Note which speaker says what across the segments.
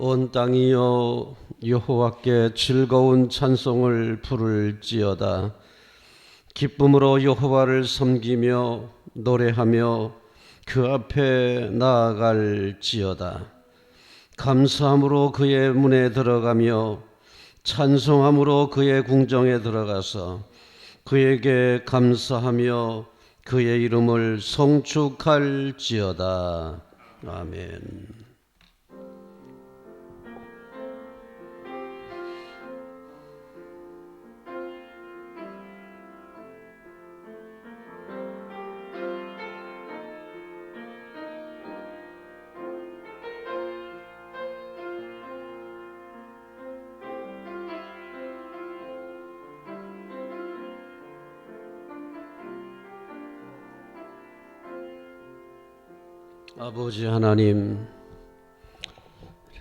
Speaker 1: 온 땅이여 여호와께 즐거운 찬송을 부를지어다. 기쁨으로 여호와를 섬기며 노래하며 그 앞에 나아갈지어다. 감사함으로 그의 문에 들어가며 찬송함으로 그의 궁정에 들어가서 그에게 감사하며 그의 이름을 송축할지어다. 아멘. 아버지 하나님,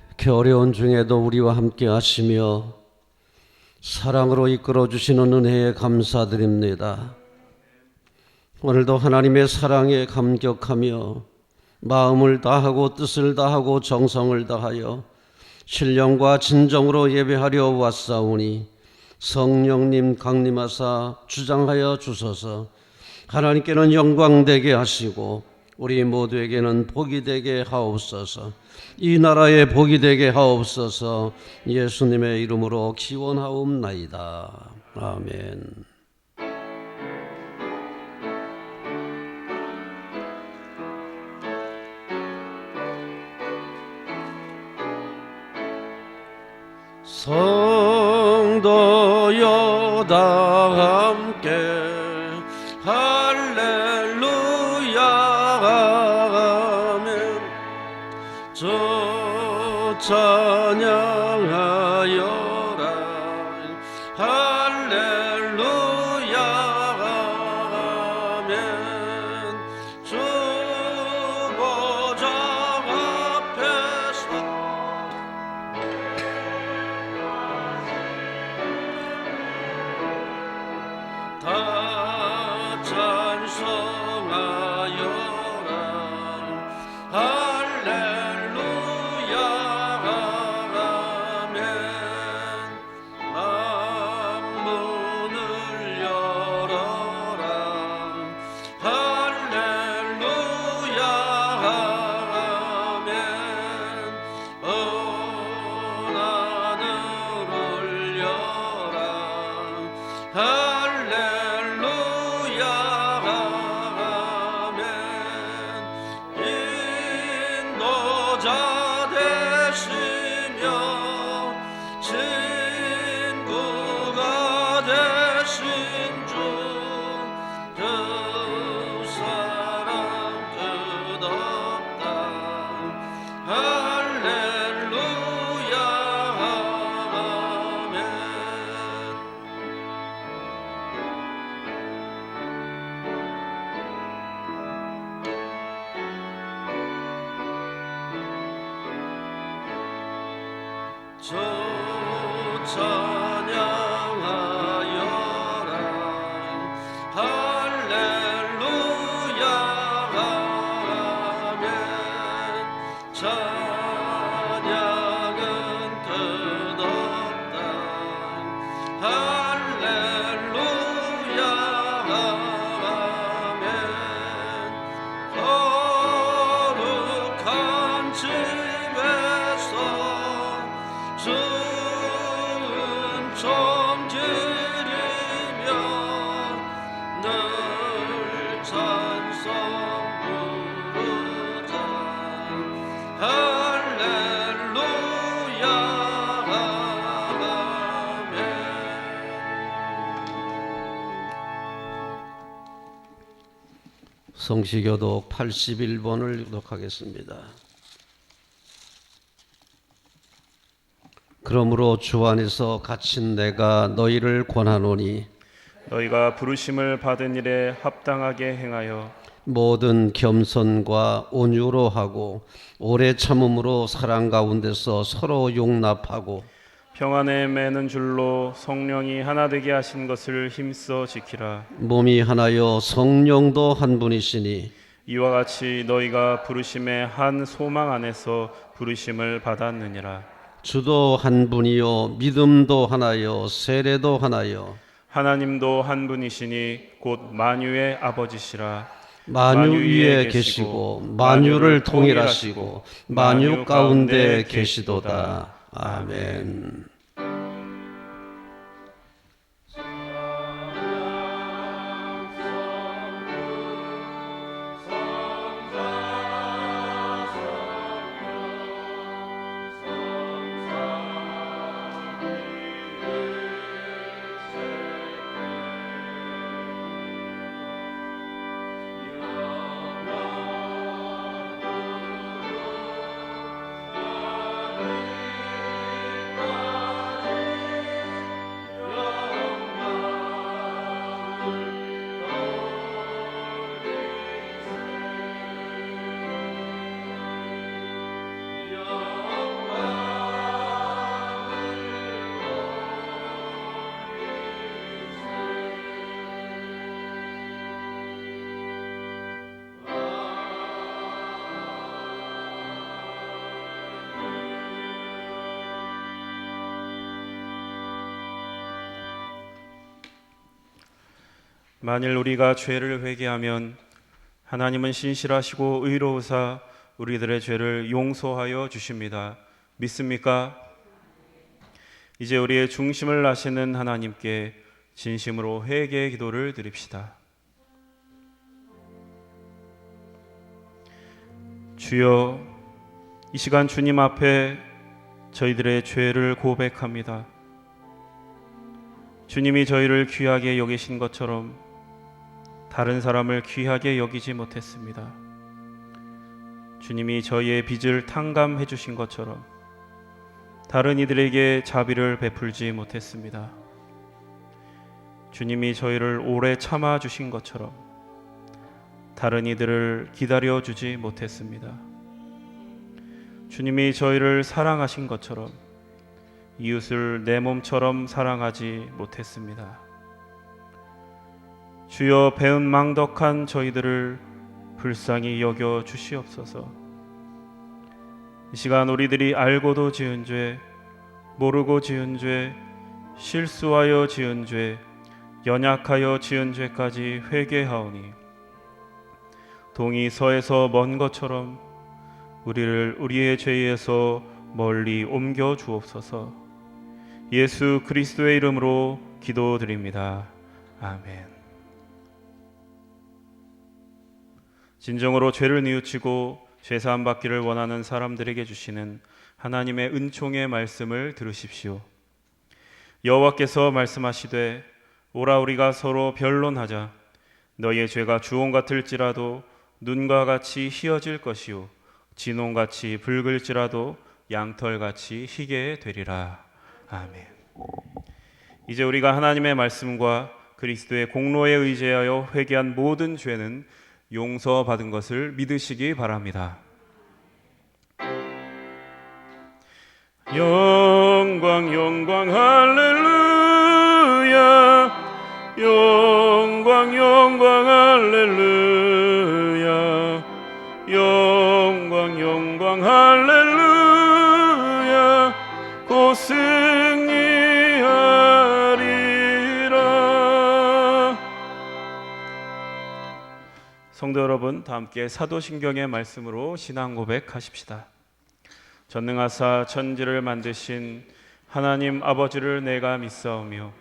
Speaker 1: 이렇게 어려운 중에도 우리와 함께 하시며 사랑으로 이끌어 주시는 은혜에 감사드립니다. 오늘도 하나님의 사랑에 감격하며 마음을 다하고 뜻을 다하고 정성을 다하여 신령과 진정으로 예배하려 왔사오니 성령님 강림하사 주장하여 주소서. 하나님께는 영광되게 하시고 우리 모두에게는 복이 되게 하옵소서. 이 나라에 복이 되게 하옵소서. 예수님의 이름으로 기원하옵나이다. 아멘. 성도여 다 함께 할렐루야 아멘. 저 찬양하여라 할렐루야 아멘. 주 보좌 앞에서 다 찬송하여라 할렐루야 아멘. 만문을 열어라 할렐루야 아멘. 온 하늘을 열라 할렐루야 아멘. 인도자 되시며 친구가 되신 주 그 사랑 끝없다 할렐루야 아멘. 저 찬양하여라 할렐루야 아멘. 찬양은 끝없다 할렐루야 아멘. 거룩한 집에서 은총 드리며 늘 찬송 부르자 할렐루야 아멘. 성시교독 81번을 교독하겠습니다. 그러므로 주 안에서 갇힌 내가 너희를 권하노니
Speaker 2: 너희가 부르심을 받은 일에 합당하게 행하여
Speaker 1: 모든 겸손과 온유로 하고 오래 참음으로 사랑 가운데서 서로 용납하고
Speaker 2: 평안에 매는 줄로 성령이 하나 되게 하신 것을 힘써 지키라.
Speaker 1: 몸이 하나여 성령도 한 분이시니
Speaker 2: 이와 같이 너희가 부르심의 한 소망 안에서 부르심을 받았느니라.
Speaker 1: 주도 한 분이요 믿음도 하나요 세례도 하나요
Speaker 2: 하나님도 한 분이시니 곧 만유의 아버지시라.
Speaker 1: 만유 위에 계시고 만유를 통일하시고 만유 가운데 계시도다. 아멘.
Speaker 2: 만일 우리가 죄를 회개하면 하나님은 신실하시고 의로우사 우리들의 죄를 용서하여 주십니다. 믿습니까? 이제 우리의 중심을 아시는 하나님께 진심으로 회개의 기도를 드립시다. 주여, 이 시간 주님 앞에 저희들의 죄를 고백합니다. 주님이 저희를 귀하게 여기신 것처럼 다른 사람을 귀하게 여기지 못했습니다. 주님이 저희의 빚을 탕감해 주신 것처럼 다른 이들에게 자비를 베풀지 못했습니다. 주님이 저희를 오래 참아 주신 것처럼 다른 이들을 기다려 주지 못했습니다. 주님이 저희를 사랑하신 것처럼 이웃을 내 몸처럼 사랑하지 못했습니다. 주여, 배은망덕한 저희들을 불쌍히 여겨 주시옵소서. 이 시간 우리들이 알고도 지은 죄, 모르고 지은 죄, 실수하여 지은 죄, 연약하여 지은 죄까지 회개하오니 동이 서에서 먼 것처럼 우리를 우리의 죄에서 멀리 옮겨 주옵소서. 예수 그리스도의 이름으로 기도드립니다. 아멘. 진정으로 죄를 뉘우치고 죄사함 받기를 원하는 사람들에게 주시는 하나님의 은총의 말씀을 들으십시오. 여호와께서 말씀하시되 오라 우리가 서로 변론하자. 너희의 죄가 주홍 같을지라도 눈과 같이 희어질 것이요 진홍같이 붉을지라도 양털같이 희게 되리라. 아멘. 이제 우리가 하나님의 말씀과 그리스도의 공로에 의지하여 회개한 모든 죄는 용서받은 것을 믿으시기 바랍니다. 영광 영광 할렐루야. 영광 영광 할렐루야. 영광 영광 할렐루야. 곧 승리하리라. 성도 여러분, 다 함께 사도신경의 말씀으로 신앙 고백하십시다. 전능하사 천지를 만드신 하나님 아버지를 내가 믿사오며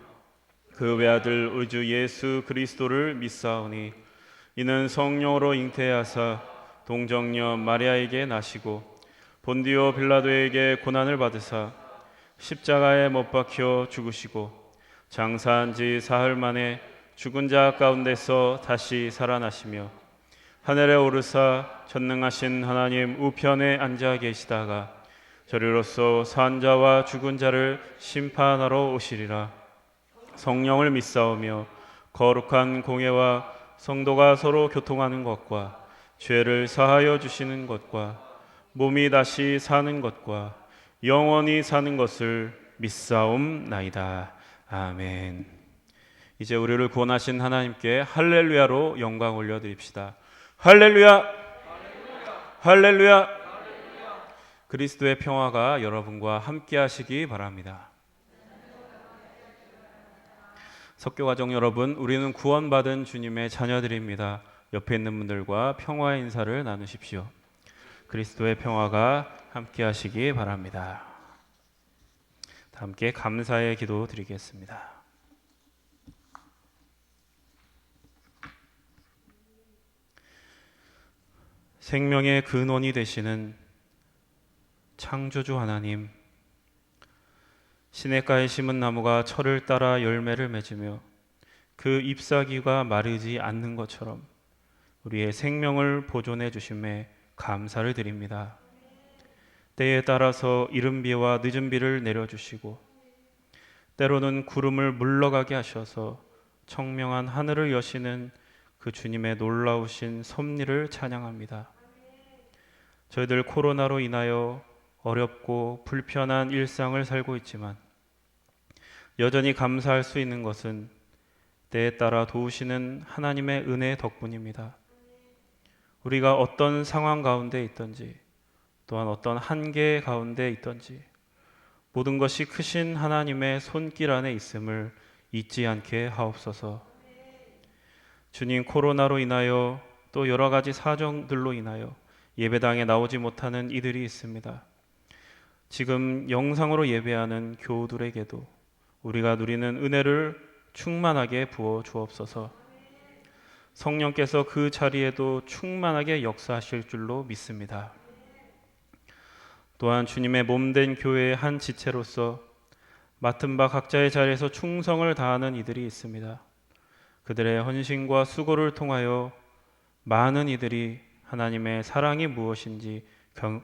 Speaker 2: 그 외아들 우주 예수 그리스도를 믿사오니 이는 성령으로 잉태하사 동정녀 마리아에게 나시고 본디오 빌라도에게 고난을 받으사 십자가에 못 박혀 죽으시고 장사한 지 사흘 만에 죽은 자 가운데서 다시 살아나시며 하늘에 오르사 전능하신 하나님 우편에 앉아 계시다가 저리로서 산 자와 죽은 자를 심판하러 오시리라. 성령을 믿사오며 거룩한 공예와 성도가 서로 교통하는 것과 죄를 사하여 주시는 것과 몸이 다시 사는 것과 영원히 사는 것을 믿사옵나이다. 아멘. 이제 우리를 구원하신 하나님께 할렐루야로 영광 올려드립시다. 할렐루야! 할렐루야! 그리스도의 평화가 여러분과 함께 하시기 바랍니다. 석교가족 여러분, 우리는 구원받은 주님의 자녀들입니다. 옆에 있는 분들과 평화의 인사를 나누십시오. 그리스도의 평화가 함께 하시기 바랍니다. 다 함께 감사의 기도 드리겠습니다. 생명의 근원이 되시는 창조주 하나님, 시냇가에 심은 나무가 철을 따라 열매를 맺으며 그 잎사귀가 마르지 않는 것처럼 우리의 생명을 보존해 주심에 감사를 드립니다. 때에 따라서 이른 비와 늦은 비를 내려주시고 때로는 구름을 물러가게 하셔서 청명한 하늘을 여시는 그 주님의 놀라우신 섭리를 찬양합니다. 저희들 코로나로 인하여 어렵고 불편한 일상을 살고 있지만 여전히 감사할 수 있는 것은 때에 따라 도우시는 하나님의 은혜 덕분입니다. 우리가 어떤 상황 가운데 있든지 또한 어떤 한계 가운데 있든지 모든 것이 크신 하나님의 손길 안에 있음을 잊지 않게 하옵소서. 주님, 코로나로 인하여 또 여러 가지 사정들로 인하여 예배당에 나오지 못하는 이들이 있습니다. 지금 영상으로 예배하는 교우들에게도 우리가 누리는 은혜를 충만하게 부어 주옵소서. 성령께서 그 자리에도 충만하게 역사하실 줄로 믿습니다. 또한 주님의 몸된 교회의 한 지체로서 맡은 바 각자의 자리에서 충성을 다하는 이들이 있습니다. 그들의 헌신과 수고를 통하여 많은 이들이 하나님의 사랑이 무엇인지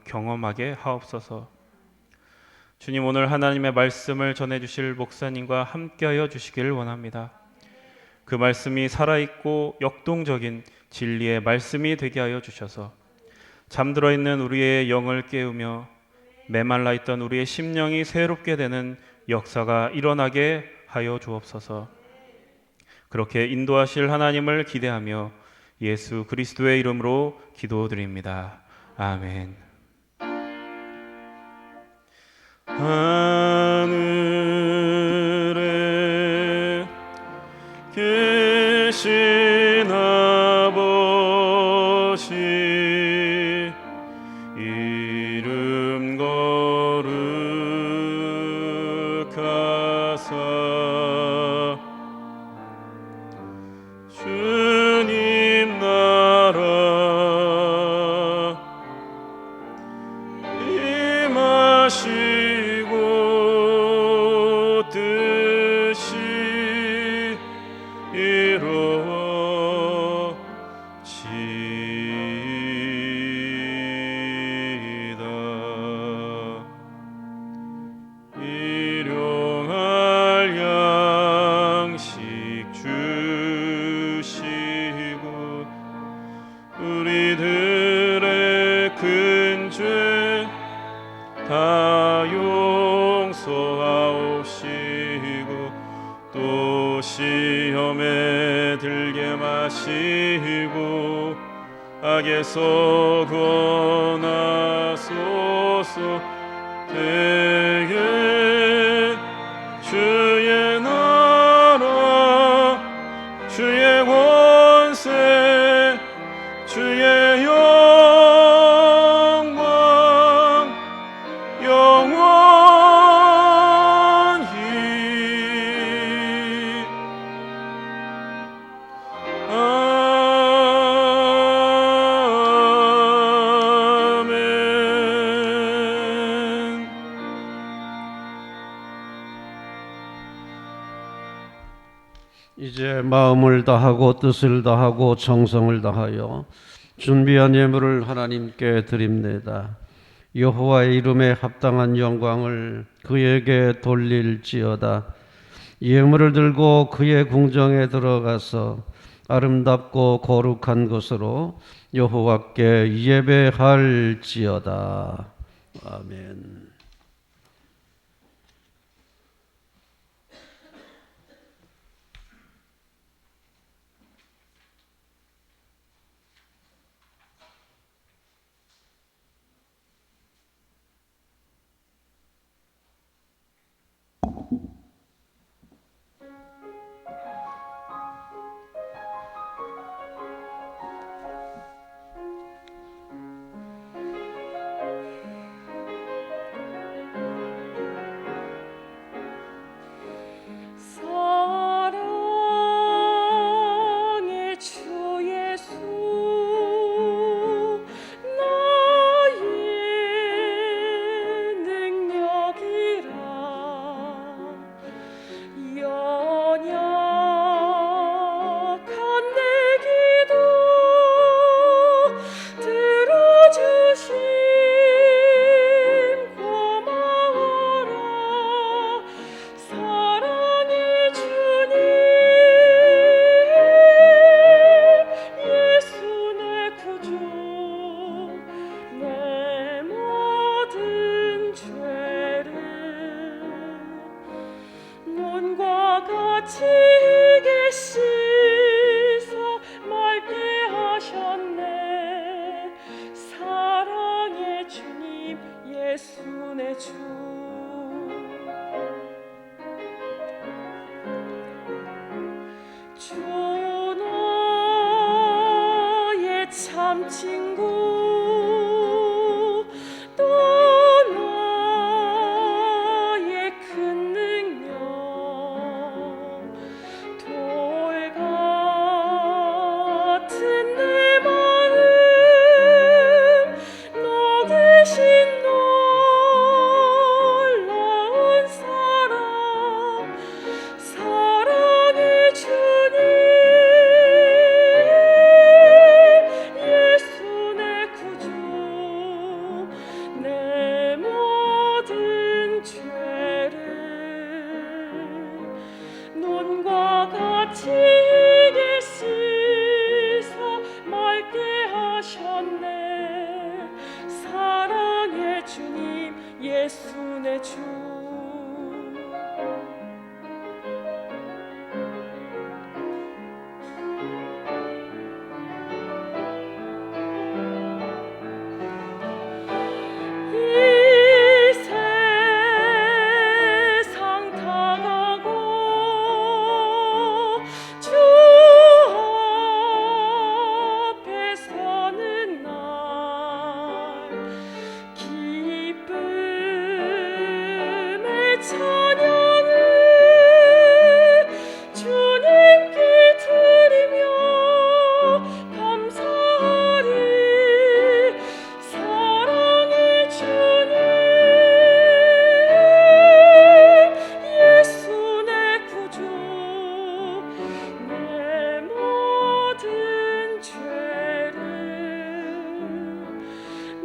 Speaker 2: 경험하게 하옵소서. 주님, 오늘 하나님의 말씀을 전해주실 목사님과 함께하여 주시기를 원합니다. 그 말씀이 살아있고 역동적인 진리의 말씀이 되게 하여 주셔서 잠들어 있는 우리의 영을 깨우며 메말라 있던 우리의 심령이 새롭게 되는 역사가 일어나게 하여 주옵소서. 그렇게 인도하실 하나님을 기대하며 예수 그리스도의 이름으로 기도드립니다. 아멘. 하늘에 계신 아버지, 이름 거룩하사 주님 나라 임하시고 뜻이 이루어지이다. 일용할 양식 주시고 우리들의 큰 죄 다 용서하옵시고 또 시험에 들게 마시고 악에서 구원하소서. 대개 주의 나라 주의 권세 주의 영광 영원히 아멘.
Speaker 1: 이제 마음을 다하고 뜻을 다하고 정성을 다하여 준비한 예물을 하나님께 드립니다. 여호와의 이름에 합당한 영광을 그에게 돌릴지어다. 예물을 들고 그의 궁정에 들어가서 아름답고 거룩한 것으로 여호와께 예배할지어다. 아멘.
Speaker 3: 하셨네. 사랑의 주님 예수 내 주. 주 너의 참 친구, 또 너의 큰 능력, 돌 같은 내 마음 녹이신 놀라운 사랑, 사랑의 주님 예수 내 구주. 내 모든 죄를 눈과 같이 이길 씻어 맑게 하셨네. 사랑의 주님 예수 내 주. 이 세상 다가고 주 앞에 서는 날, 기쁨의 찬양을 주님께 드리며 감사하리. 사랑의 주님 예수 내 구주. 내 모든 죄를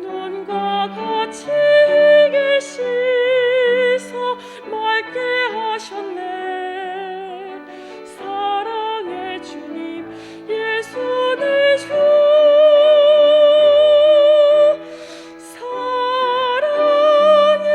Speaker 3: 눈과 같이 이길 씻어 맑게 하셨네. 사랑의 주님 예수 내 주. 사랑의 주님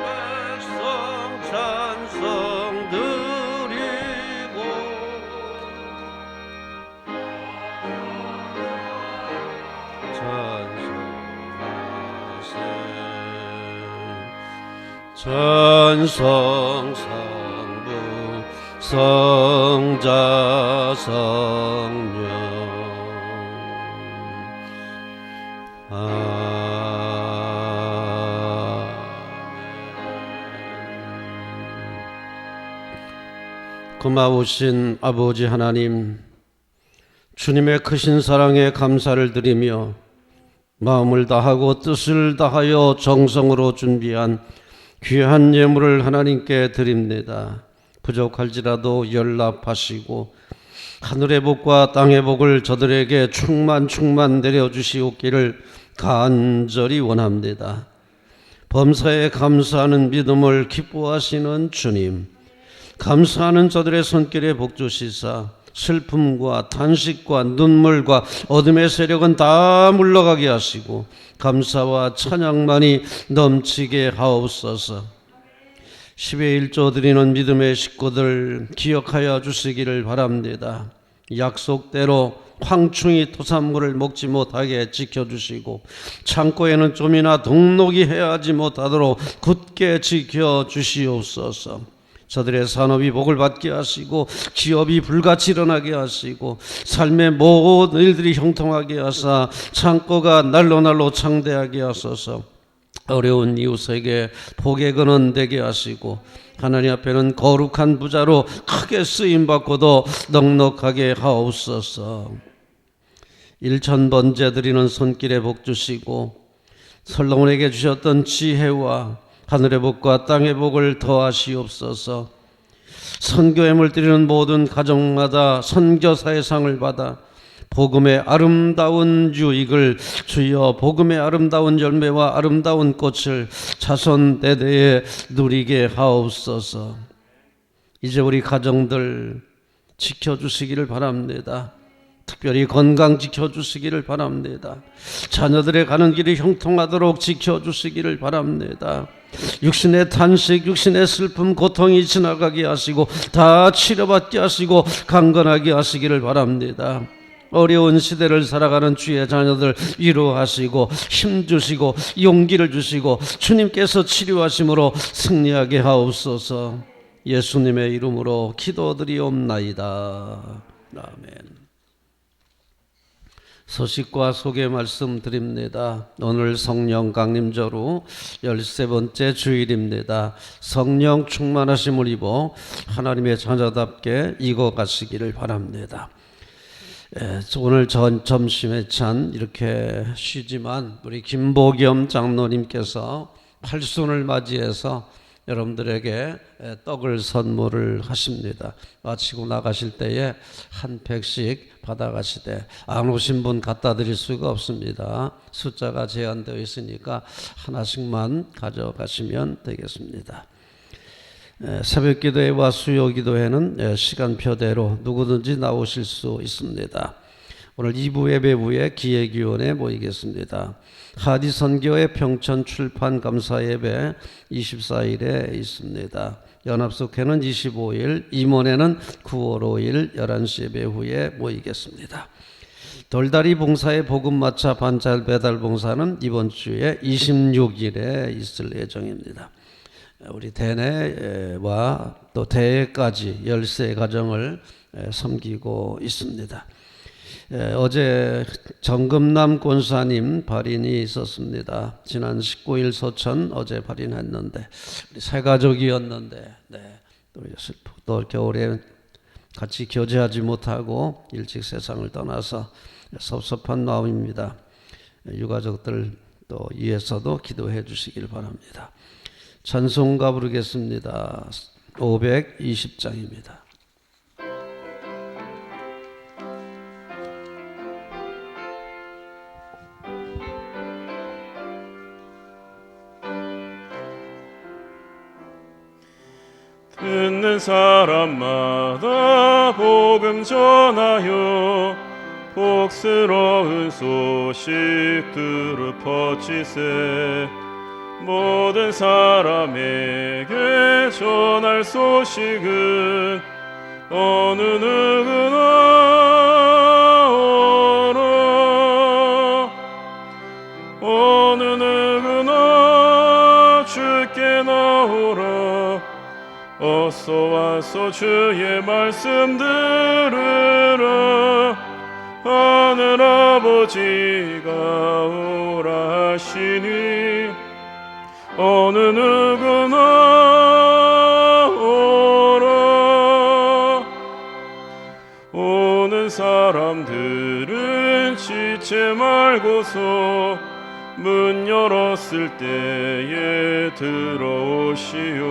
Speaker 1: 백성 찬송 드리고 찬송 성부 성자 성령 고마우신 아버지 하나님, 주님의 크신 사랑에 감사를 드리며 마음을 다하고 뜻을 다하여 정성으로 준비한 귀한 예물을 하나님께 드립니다. 부족할지라도 연락하시고 하늘의 복과 땅의 복을 저들에게 충만 내려주시옵기를 간절히 원합니다. 범사에 감사하는 믿음을 기뻐하시는 주님, 감사하는 저들의 손길에 복 주시사 슬픔과 탄식과 눈물과 어둠의 세력은 다 물러가게 하시고 감사와 찬양만이 넘치게 하옵소서. 10의 1조 드리는 믿음의 식구들 기억하여 주시기를 바랍니다. 약속대로 황충이 토산물을 먹지 못하게 지켜주시고 창고에는 좀이나 동록이 해하지 못하도록 굳게 지켜주시옵소서. 저들의 산업이 복을 받게 하시고 기업이 불같이 일어나게 하시고 삶의 모든 일들이 형통하게 하사 창고가 날로 창대하게 하소서. 어려운 이웃에게 복의 근원 되게 하시고 하나님 앞에는 거룩한 부자로 크게 쓰임받고도 넉넉하게 하옵소서. 일천번제 드리는 손길에 복 주시고 솔로몬에게 주셨던 지혜와 하늘의 복과 땅의 복을 더하시옵소서. 선교회물 드리는 모든 가정마다 선교사의 상을 받아 복음의 아름다운 유익을 주여 복음의 아름다운 열매와 아름다운 꽃을 자손 대대에 누리게 하옵소서. 이제 우리 가정들 지켜주시기를 바랍니다. 특별히 건강 지켜주시기를 바랍니다. 자녀들의 가는 길이 형통하도록 지켜주시기를 바랍니다. 육신의 탄식, 육신의 슬픔, 고통이 지나가게 하시고 다 치료받게 하시고 강건하게 하시기를 바랍니다. 어려운 시대를 살아가는 주의 자녀들 위로하시고 힘주시고 용기를 주시고 주님께서 치료하심으로 승리하게 하옵소서. 예수님의 이름으로 기도드리옵나이다. 아멘. 소식과 소개 말씀드립니다. 오늘 성령 강림절후 13번째 주일입니다. 성령 충만하심을 입어 하나님의 자녀답게 익어가시기를 바랍니다. 오늘 점심에 찬 이렇게 쉬지만 우리 김보겸 장로님께서 팔순을 맞이해서 여러분들에게 떡을 선물을 하십니다. 마치고 나가실 때에 한 팩씩 받아가시되 안 오신 분 갖다 드릴 수가 없습니다. 숫자가 제한되어 있으니까 하나씩만 가져가시면 되겠습니다. 새벽 기도회와 수요 기도회는 시간표대로 누구든지 나오실 수 있습니다. 오늘 2부 예배 후에 기획위원회 모이겠습니다. 하디선교회 평천 출판 감사 예배 24일에 있습니다. 연합숙회는 25일, 임원회는 9월 5일 11시 예배 후에 모이겠습니다. 돌다리 봉사의 복음마차 반찬 배달 봉사는 이번 주에 26일에 있을 예정입니다. 우리 대내와 또 대회까지 13가정을 섬기고 있습니다. 어제 정금남 권사님 발인이 있었습니다. 지난 19일 소천 어제 발인했는데 우리 새 가족이었는데 또 겨울에 같이 교제하지 못하고 일찍 세상을 떠나서 섭섭한 마음입니다. 유가족들 또 위해서도 기도해 주시길 바랍니다. 찬송가 부르겠습니다. 520장입니다.
Speaker 2: 듣는 사람마다 복음 전하여 복스러운 소식 들을 퍼지세. 모든 사람에게 전할 소식은 어느 누구나 오라. 어느 누구나 주께 나오라. 어서 와서 주의 말씀 들으라. 하늘 아버지가 오라 하시니 어느 누구나 오라. 오는 사람들은 지체 말고서 문 열었을 때에 들어오시오.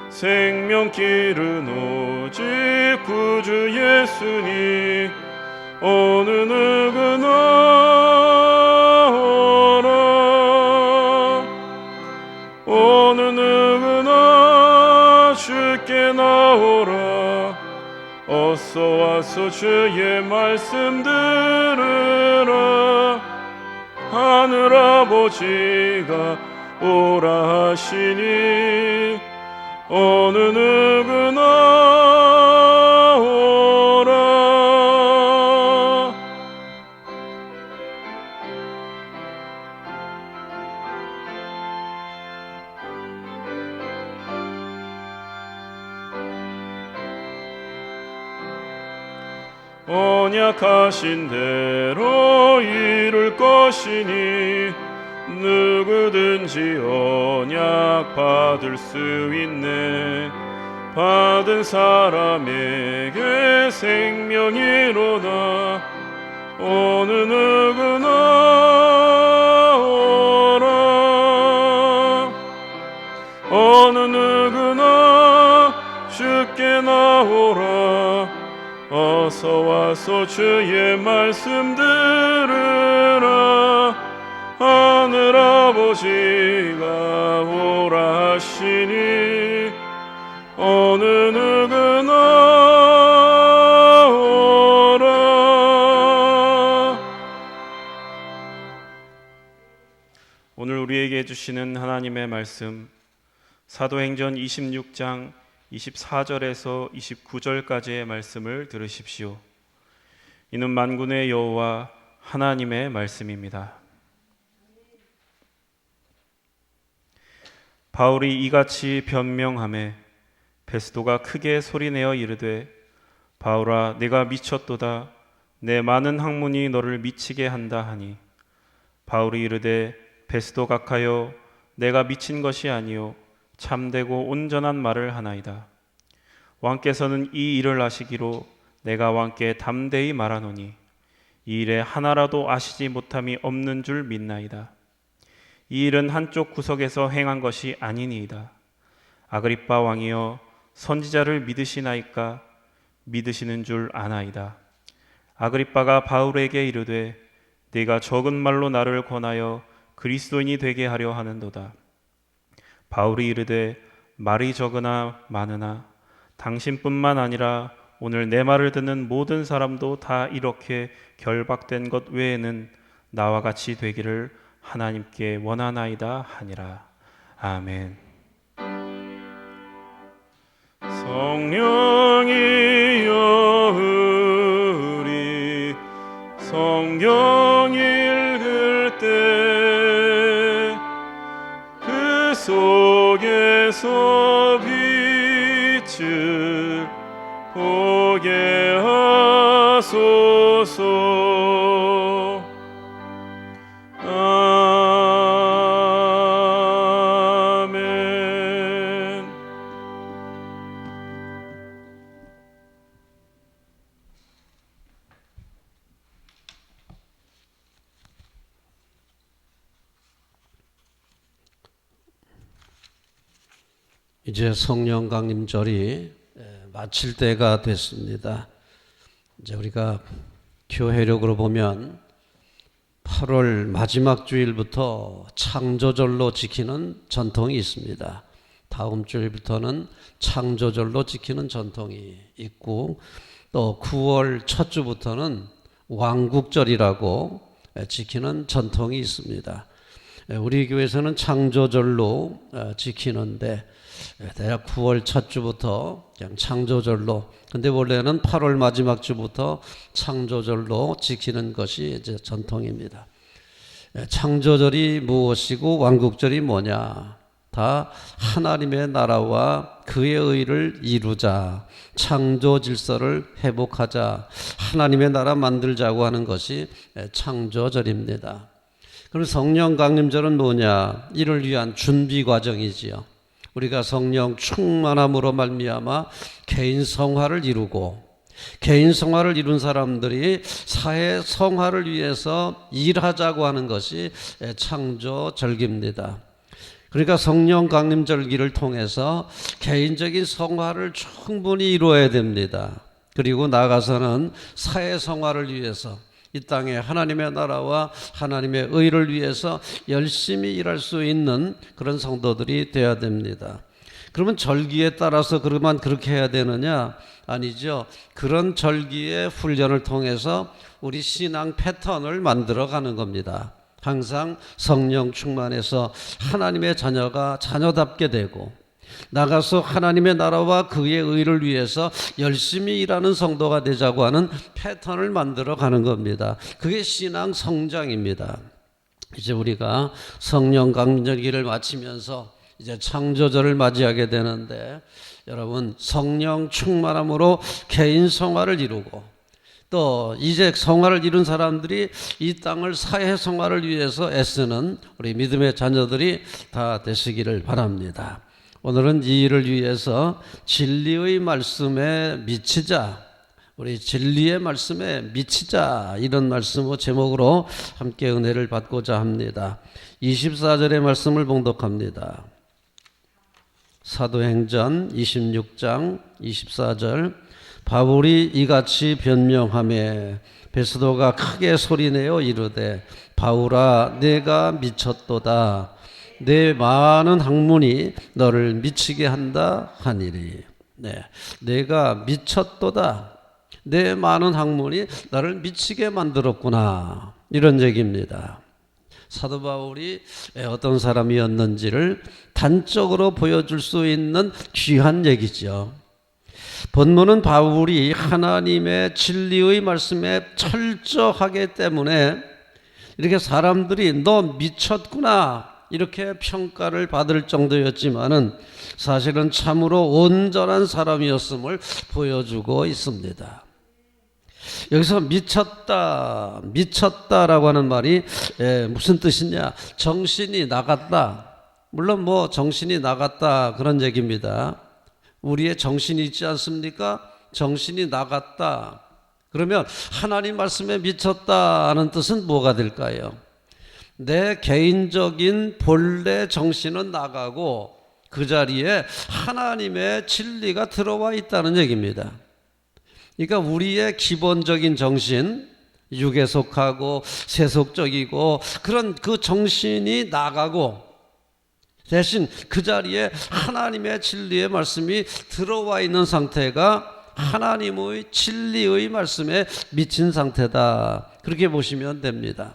Speaker 2: 생명길은 오직 구주 예수니 어느 누구나 오라. 어느 누구나 주께 나오라. 어서 와서 주의 말씀 들으라. 하늘 아버지가 오라 하시니 어느 누구나 오라. 언약하신 대로 이룰 것이니 누구든지 언약 받을 수 있네. 받은 사람에게 생명이 일어나 어느 누구나 오라. 어느 누구나 주께 오라. 어서 와서 주의 말씀 들으라. 하늘 아버지가 오라 하시니 어느 누구나 오라. 오늘 우리에게 주시는 하나님의 말씀, 사도행전 26장 24절에서 29절까지의 말씀을 들으십시오. 이는 만군의 여호와 하나님의 말씀입니다. 바울이 이같이 변명하매 베스도가 크게 소리내어 이르되, 바울아, 내가 미쳤도다. 내 많은 학문이 너를 미치게 한다 하니, 바울이 이르되, 베스도 각하여, 내가 미친 것이 아니요 참되고 온전한 말을 하나이다. 왕께서는 이 일을 아시기로 내가 왕께 담대히 말하노니 이 일에 하나라도 아시지 못함이 없는 줄 믿나이다. 이 일은 한쪽 구석에서 행한 것이 아니니이다. 아그리빠 왕이여, 선지자를 믿으시나이까? 믿으시는 줄 아나이다. 아그리빠가 바울에게 이르되, 네가 적은 말로 나를 권하여 그리스도인이 되게 하려 하는도다. 바울이 이르되, 말이 적으나 많으나 당신뿐만 아니라 오늘 내 말을 듣는 모든 사람도 다 이렇게 결박된 것 외에는 나와 같이 되기를 하나님께 원하나이다 하니라. 아멘. 성령이여, 우리 성경 읽을 때 그 속에서 빛을 보게 하소서. 아멘.
Speaker 1: 이제 성령 강림절이 마칠 때가 됐습니다. 이제 우리가 교회력으로 보면 8월 마지막 주일부터 창조절로 지키는 전통이 있습니다. 다음 주일부터는 창조절로 지키는 전통이 있고, 또 9월 첫 주부터는 왕국절이라고 지키는 전통이 있습니다. 우리 교회에서는 창조절로 지키는데, 대략 9월 첫 주부터 그냥 창조절로, 근데 원래는 8월 마지막 주부터 창조절로 지키는 것이 이제 전통입니다. 창조절이 무엇이고 왕국절이 뭐냐? 다 하나님의 나라와 그의 의를 이루자, 창조 질서를 회복하자, 하나님의 나라 만들자고 하는 것이 창조절입니다. 그럼 성령 강림절은 뭐냐? 이를 위한 준비 과정이지요. 우리가 성령 충만함으로 말미암아 개인 성화를 이루고, 개인 성화를 이룬 사람들이 사회 성화를 위해서 일하자고 하는 것이 창조절기입니다. 그러니까 성령 강림절기를 통해서 개인적인 성화를 충분히 이루어야 됩니다. 그리고 나가서는 사회 성화를 위해서, 이 땅에 하나님의 나라와 하나님의 의를 위해서 열심히 일할 수 있는 그런 성도들이 되어야 됩니다. 그러면 절기에 따라서 그러면 그렇게 해야 되느냐? 아니죠. 그런 절기의 훈련을 통해서 우리 신앙 패턴을 만들어가는 겁니다. 항상 성령 충만해서 하나님의 자녀가 자녀답게 되고, 나가서 하나님의 나라와 그의 의를 위해서 열심히 일하는 성도가 되자고 하는 패턴을 만들어 가는 겁니다. 그게 신앙 성장입니다. 이제 우리가 성령 강림절기를 마치면서 이제 창조절을 맞이하게 되는데, 여러분 성령 충만함으로 개인 성화를 이루고, 또 이제 성화를 이룬 사람들이 이 땅을 사회 성화를 위해서 애쓰는 우리 믿음의 자녀들이 다 되시기를 바랍니다. 오늘은 이 일을 위해서 진리의 말씀에 미치자, 우리 진리의 말씀에 미치자, 이런 말씀으로 제목으로 함께 은혜를 받고자 합니다. 24절의 말씀을 봉독합니다. 사도행전 26장 24절 바울이 이같이 변명하며 베스도가 크게 소리내어 이르되 바울아 내가 미쳤도다 내 많은 학문이 너를 미치게 한다 하니리. 네, 내가 미쳤도다 내 많은 학문이 나를 미치게 만들었구나 이런 얘기입니다. 사도 바울이 어떤 사람이었는지를 단적으로 보여줄 수 있는 귀한 얘기죠. 본문은 바울이 하나님의 진리의 말씀에 철저하기 때문에 이렇게 사람들이 너 미쳤구나 이렇게 평가를 받을 정도였지만은 사실은 참으로 온전한 사람이었음을 보여주고 있습니다. 여기서 미쳤다라고 하는 말이 무슨 뜻이냐? 정신이 나갔다. 물론 뭐 정신이 나갔다 그런 얘기입니다. 우리의 정신이 있지 않습니까? 정신이 나갔다. 그러면 하나님 말씀에 미쳤다는 뜻은 뭐가 될까요? 내 개인적인 본래 정신은 나가고 그 자리에 하나님의 진리가 들어와 있다는 얘기입니다. 그러니까 우리의 기본적인 정신, 육에 속하고 세속적이고 그런 그 정신이 나가고 대신 그 자리에 하나님의 진리의 말씀이 들어와 있는 상태가 하나님의 진리의 말씀에 미친 상태다. 그렇게 보시면 됩니다.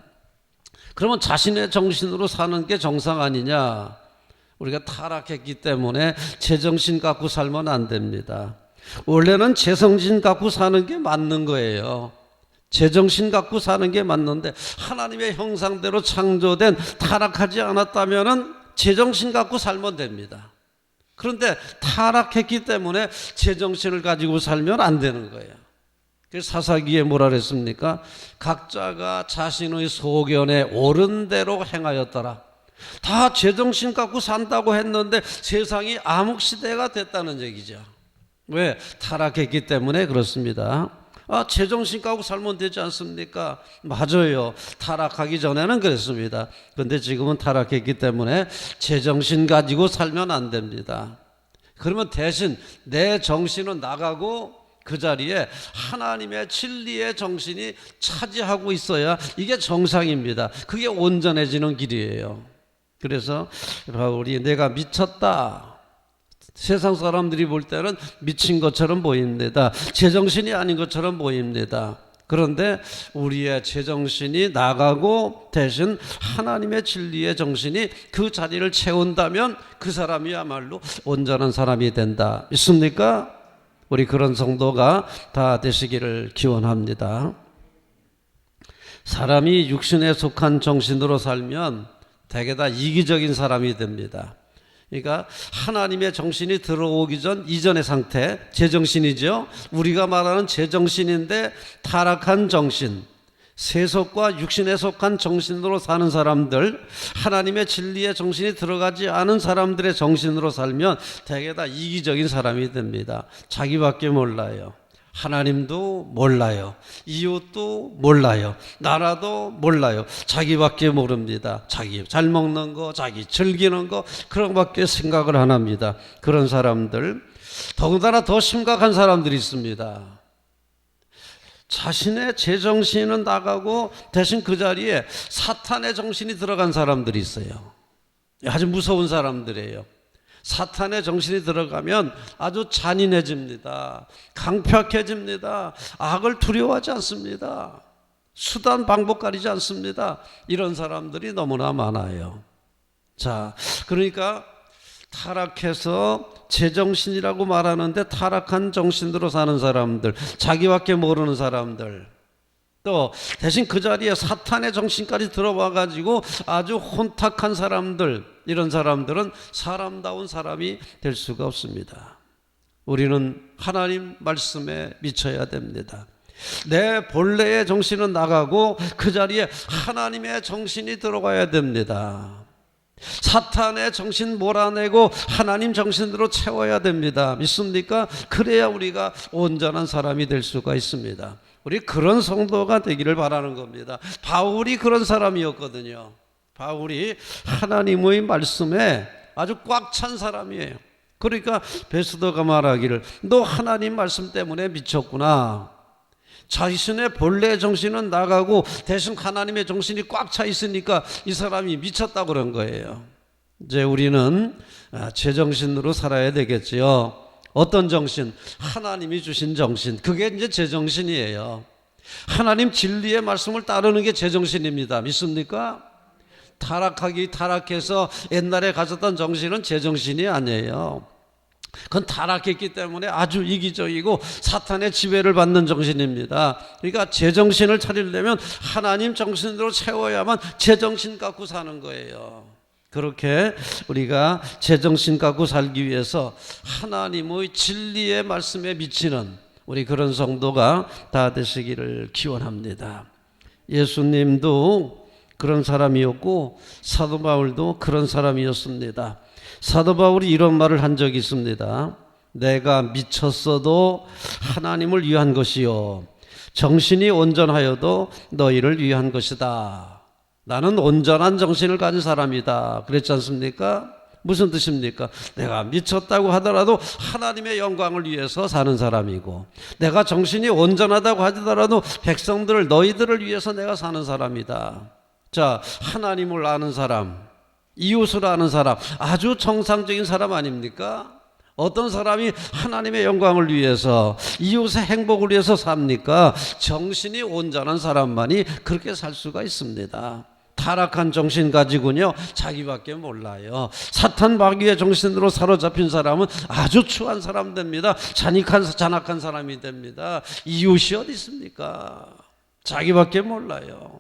Speaker 1: 그러면 자신의 정신으로 사는 게 정상 아니냐? 우리가 타락했기 때문에 제정신 갖고 살면 안 됩니다. 원래는 제정신 갖고 사는 게 맞는 거예요. 제정신 갖고 사는 게 맞는데 하나님의 형상대로 창조된 타락하지 않았다면은 제정신 갖고 살면 됩니다. 그런데 타락했기 때문에 제정신을 가지고 살면 안 되는 거예요. 그래서 사사기에 뭐라 그랬습니까? 각자가 자신의 소견에 옳은 대로 행하였더라. 다 제정신 갖고 산다고 했는데 세상이 암흑시대가 됐다는 얘기죠. 왜? 타락했기 때문에 그렇습니다. 제정신 갖고 살면 되지 않습니까? 맞아요. 타락하기 전에는 그랬습니다. 그런데 지금은 타락했기 때문에 제정신 가지고 살면 안 됩니다. 그러면 대신 내 정신은 나가고 그 자리에 하나님의 진리의 정신이 차지하고 있어야 이게 정상입니다. 그게 온전해지는 길이에요. 그래서 바울이 내가 미쳤다. 세상 사람들이 볼 때는 미친 것처럼 보입니다. 제정신이 아닌 것처럼 보입니다. 그런데 우리의 제정신이 나가고 대신 하나님의 진리의 정신이 그 자리를 채운다면 그 사람이야말로 온전한 사람이 된다. 있습니까? 우리 그런 성도가 다 되시기를 기원합니다. 사람이 육신에 속한 정신으로 살면 대개 다 이기적인 사람이 됩니다. 그러니까 하나님의 정신이 들어오기 전 이전의 상태, 제정신이죠. 우리가 말하는 제정신인데 타락한 정신, 세속과 육신에 속한 정신으로 사는 사람들, 하나님의 진리의 정신이 들어가지 않은 사람들의 정신으로 살면 대개 다 이기적인 사람이 됩니다. 자기밖에 몰라요. 하나님도 몰라요. 이웃도 몰라요. 나라도 몰라요. 자기밖에 모릅니다. 자기 잘 먹는 거, 자기 즐기는 거 그런 밖에 생각을 안 합니다. 그런 사람들, 더군다나 더 심각한 사람들이 있습니다. 자신의 제정신은 나가고 대신 그 자리에 사탄의 정신이 들어간 사람들이 있어요. 아주 무서운 사람들이에요. 사탄의 정신이 들어가면 아주 잔인해집니다. 강팍해집니다. 악을 두려워하지 않습니다. 수단 방법 가리지 않습니다. 이런 사람들이 너무나 많아요. 자, 그러니까 타락해서 제정신이라고 말하는데 타락한 정신으로 사는 사람들, 자기밖에 모르는 사람들, 또 대신 그 자리에 사탄의 정신까지 들어와 가지고 아주 혼탁한 사람들, 이런 사람들은 사람다운 사람이 될 수가 없습니다. 우리는 하나님 말씀에 미쳐야 됩니다. 내 본래의 정신은 나가고 그 자리에 하나님의 정신이 들어가야 됩니다. 사탄의 정신 몰아내고 하나님 정신으로 채워야 됩니다. 믿습니까? 그래야 우리가 온전한 사람이 될 수가 있습니다. 우리 그런 성도가 되기를 바라는 겁니다. 바울이 그런 사람이었거든요. 바울이 하나님의 말씀에 아주 꽉 찬 사람이에요. 그러니까 베스더가 말하기를 너 하나님 말씀 때문에 미쳤구나. 자신의 본래 정신은 나가고 대신 하나님의 정신이 꽉 차 있으니까 이 사람이 미쳤다고 그런 거예요. 이제 우리는 제정신으로 살아야 되겠지요. 어떤 정신? 하나님이 주신 정신. 그게 이제 제정신이에요. 하나님 진리의 말씀을 따르는 게 제정신입니다. 믿습니까? 타락해서 옛날에 가졌던 정신은 제정신이 아니에요. 그건 타락했기 때문에 아주 이기적이고 사탄의 지배를 받는 정신입니다. 그러니까 제정신을 차리려면 하나님 정신으로 채워야만 제정신 갖고 사는 거예요. 그렇게 우리가 제정신 갖고 살기 위해서 하나님의 진리의 말씀에 미치는 우리 그런 성도가 다 되시기를 기원합니다. 예수님도 그런 사람이었고 사도 바울도 그런 사람이었습니다. 사도 바울이 이런 말을 한 적이 있습니다. 내가 미쳤어도 하나님을 위한 것이요 정신이 온전하여도 너희를 위한 것이다. 나는 온전한 정신을 가진 사람이다. 그랬지 않습니까? 무슨 뜻입니까? 내가 미쳤다고 하더라도 하나님의 영광을 위해서 사는 사람이고, 내가 정신이 온전하다고 하더라도 백성들을, 너희들을 위해서 내가 사는 사람이다. 자, 하나님을 아는 사람, 이웃을 아는 사람, 아주 정상적인 사람 아닙니까? 어떤 사람이 하나님의 영광을 위해서, 이웃의 행복을 위해서 삽니까? 정신이 온전한 사람만이 그렇게 살 수가 있습니다. 타락한 정신 가지고는요 자기밖에 몰라요. 사탄 마귀의 정신으로 사로잡힌 사람은 아주 추한 사람 됩니다. 잔악한 사람이 됩니다. 이웃이 어디 있습니까? 자기밖에 몰라요.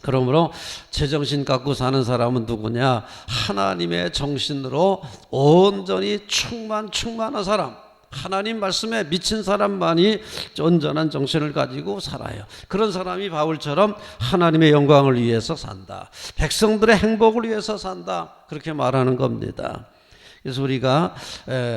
Speaker 1: 그러므로 제정신 갖고 사는 사람은 누구냐? 하나님의 정신으로 온전히 충만한 사람, 하나님 말씀에 미친 사람만이 온전한 정신을 가지고 살아요. 그런 사람이 바울처럼 하나님의 영광을 위해서 산다, 백성들의 행복을 위해서 산다, 그렇게 말하는 겁니다. 그래서 우리가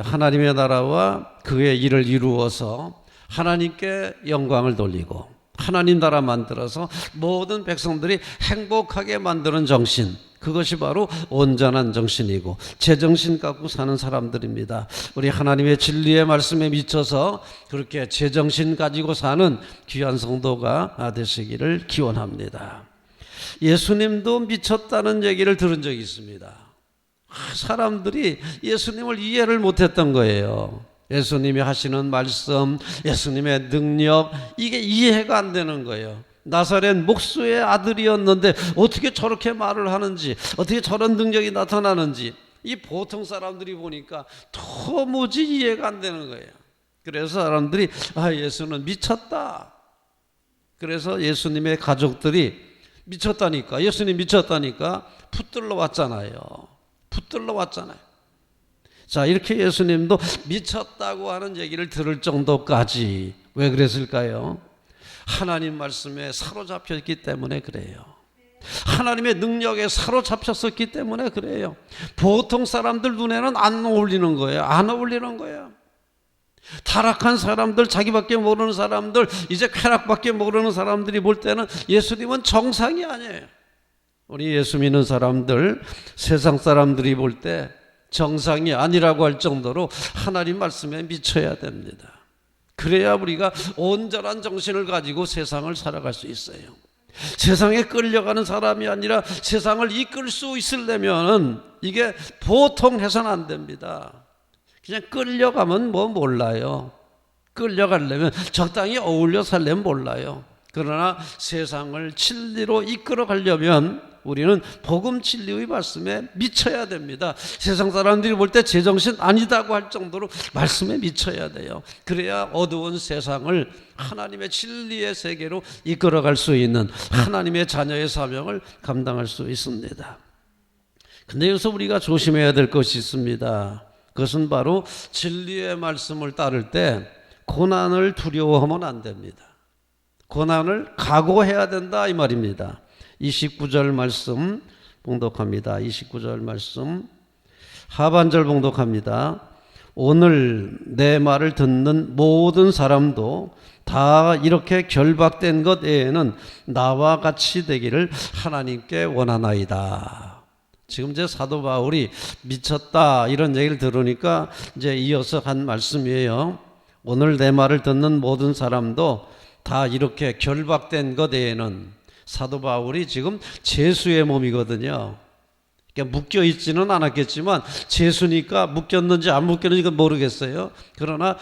Speaker 1: 하나님의 나라와 그의 일을 이루어서 하나님께 영광을 돌리고 하나님 나라 만들어서 모든 백성들이 행복하게 만드는 정신, 그것이 바로 온전한 정신이고 제정신 갖고 사는 사람들입니다. 우리 하나님의 진리의 말씀에 미쳐서 그렇게 제정신 가지고 사는 귀한 성도가 되시기를 기원합니다. 예수님도 미쳤다는 얘기를 들은 적이 있습니다. 사람들이 예수님을 이해를 못했던 거예요. 예수님이 하시는 말씀, 예수님의 능력, 이게 이해가 안 되는 거예요. 나사렛 목수의 아들이었는데 어떻게 저렇게 말을 하는지, 어떻게 저런 능력이 나타나는지 이 보통 사람들이 보니까 도무지 이해가 안 되는 거예요. 그래서 사람들이 예수는 미쳤다. 그래서 예수님의 가족들이 미쳤다니까, 예수님 미쳤다니까 붙들러 왔잖아요. 자, 이렇게 예수님도 미쳤다고 하는 얘기를 들을 정도까지. 왜 그랬을까요? 하나님 말씀에 사로잡혔기 때문에 그래요. 하나님의 능력에 사로잡혔었기 때문에 그래요. 보통 사람들 눈에는 안 어울리는 거예요. 타락한 사람들, 자기밖에 모르는 사람들, 이제 쾌락밖에 모르는 사람들이 볼 때는 예수님은 정상이 아니에요. 우리 예수 믿는 사람들, 세상 사람들이 볼 때 정상이 아니라고 할 정도로 하나님 말씀에 미쳐야 됩니다. 그래야 우리가 온전한 정신을 가지고 세상을 살아갈 수 있어요. 세상에 끌려가는 사람이 아니라 세상을 이끌 수 있으려면 이게 보통 해서는 안 됩니다. 그냥 끌려가면 몰라요. 끌려가려면 적당히 어울려 살려면 몰라요. 그러나 세상을 진리로 이끌어 가려면 우리는 복음 진리의 말씀에 미쳐야 됩니다. 세상 사람들이 볼 때 제정신 아니다고 할 정도로 말씀에 미쳐야 돼요. 그래야 어두운 세상을 하나님의 진리의 세계로 이끌어갈 수 있는 하나님의 자녀의 사명을 감당할 수 있습니다. 근데 여기서 우리가 조심해야 될 것이 있습니다. 그것은 바로 진리의 말씀을 따를 때 고난을 두려워하면 안 됩니다. 고난을 각오해야 된다, 이 말입니다. 29절 말씀 봉독합니다. 29절 말씀 하반절 봉독합니다. 오늘 내 말을 듣는 모든 사람도 다 이렇게 결박된 것 외에는 나와 같이 되기를 하나님께 원하나이다. 지금 이제 사도 바울이 미쳤다 이런 얘기를 들으니까 이제 이어서 한 말씀이에요. 오늘 내 말을 듣는 모든 사람도 다 이렇게 결박된 것 외에는, 사도 바울이 지금 죄수의 몸이거든요. 그러니까 묶여 있지는 않았겠지만 죄수니까 묶였는지 안 묶였는지 모르겠어요. 그러나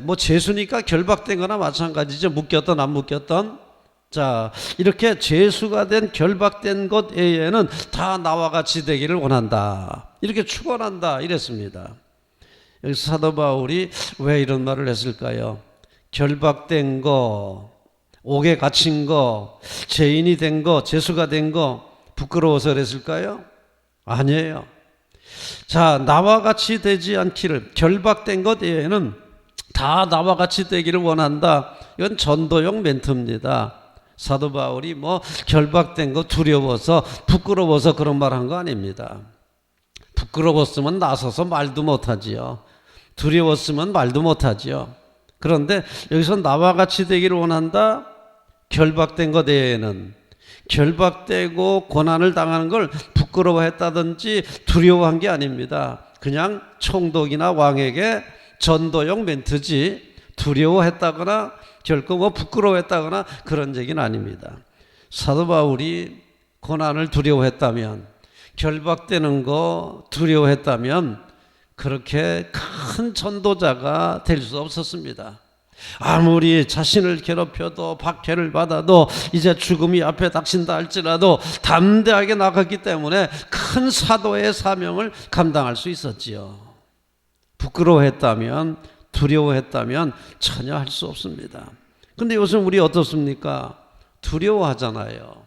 Speaker 1: 뭐 죄수니까 결박된 거나 마찬가지죠. 묶였던 안 묶였던. 자, 이렇게 죄수가 된 결박된 것 외에는 다 나와 같이 되기를 원한다, 이렇게 축원한다 이랬습니다. 여기서 사도 바울이 왜 이런 말을 했을까요? 결박된 거, 옥에 갇힌 거, 죄인이 된 거, 죄수가 된 거 부끄러워서 그랬을까요? 아니에요. 자, 나와 같이 되지 않기를, 결박된 것 외에는 다 나와 같이 되기를 원한다. 이건 전도용 멘트입니다. 사도 바울이 뭐 결박된 거 두려워서 부끄러워서 그런 말 한 거 아닙니다. 부끄러웠으면 나서서 말도 못하지요. 두려웠으면 말도 못하지요. 그런데 여기서 나와 같이 되기를 원한다. 결박된 것 외에는, 결박되고 고난을 당하는 걸 부끄러워했다든지 두려워한 게 아닙니다. 그냥 총독이나 왕에게 전도용 멘트지 두려워했다거나 결코 뭐 부끄러워했다거나 그런 얘기는 아닙니다. 사도 바울이 고난을 두려워했다면, 결박되는 거 두려워했다면 그렇게 큰 전도자가 될 수 없었습니다. 아무리 자신을 괴롭혀도 박해를 받아도 이제 죽음이 앞에 닥친다 할지라도 담대하게 나갔기 때문에 큰 사도의 사명을 감당할 수 있었지요. 부끄러워했다면, 두려워했다면 전혀 할 수 없습니다. 근데 요즘 우리 어떻습니까? 두려워하잖아요.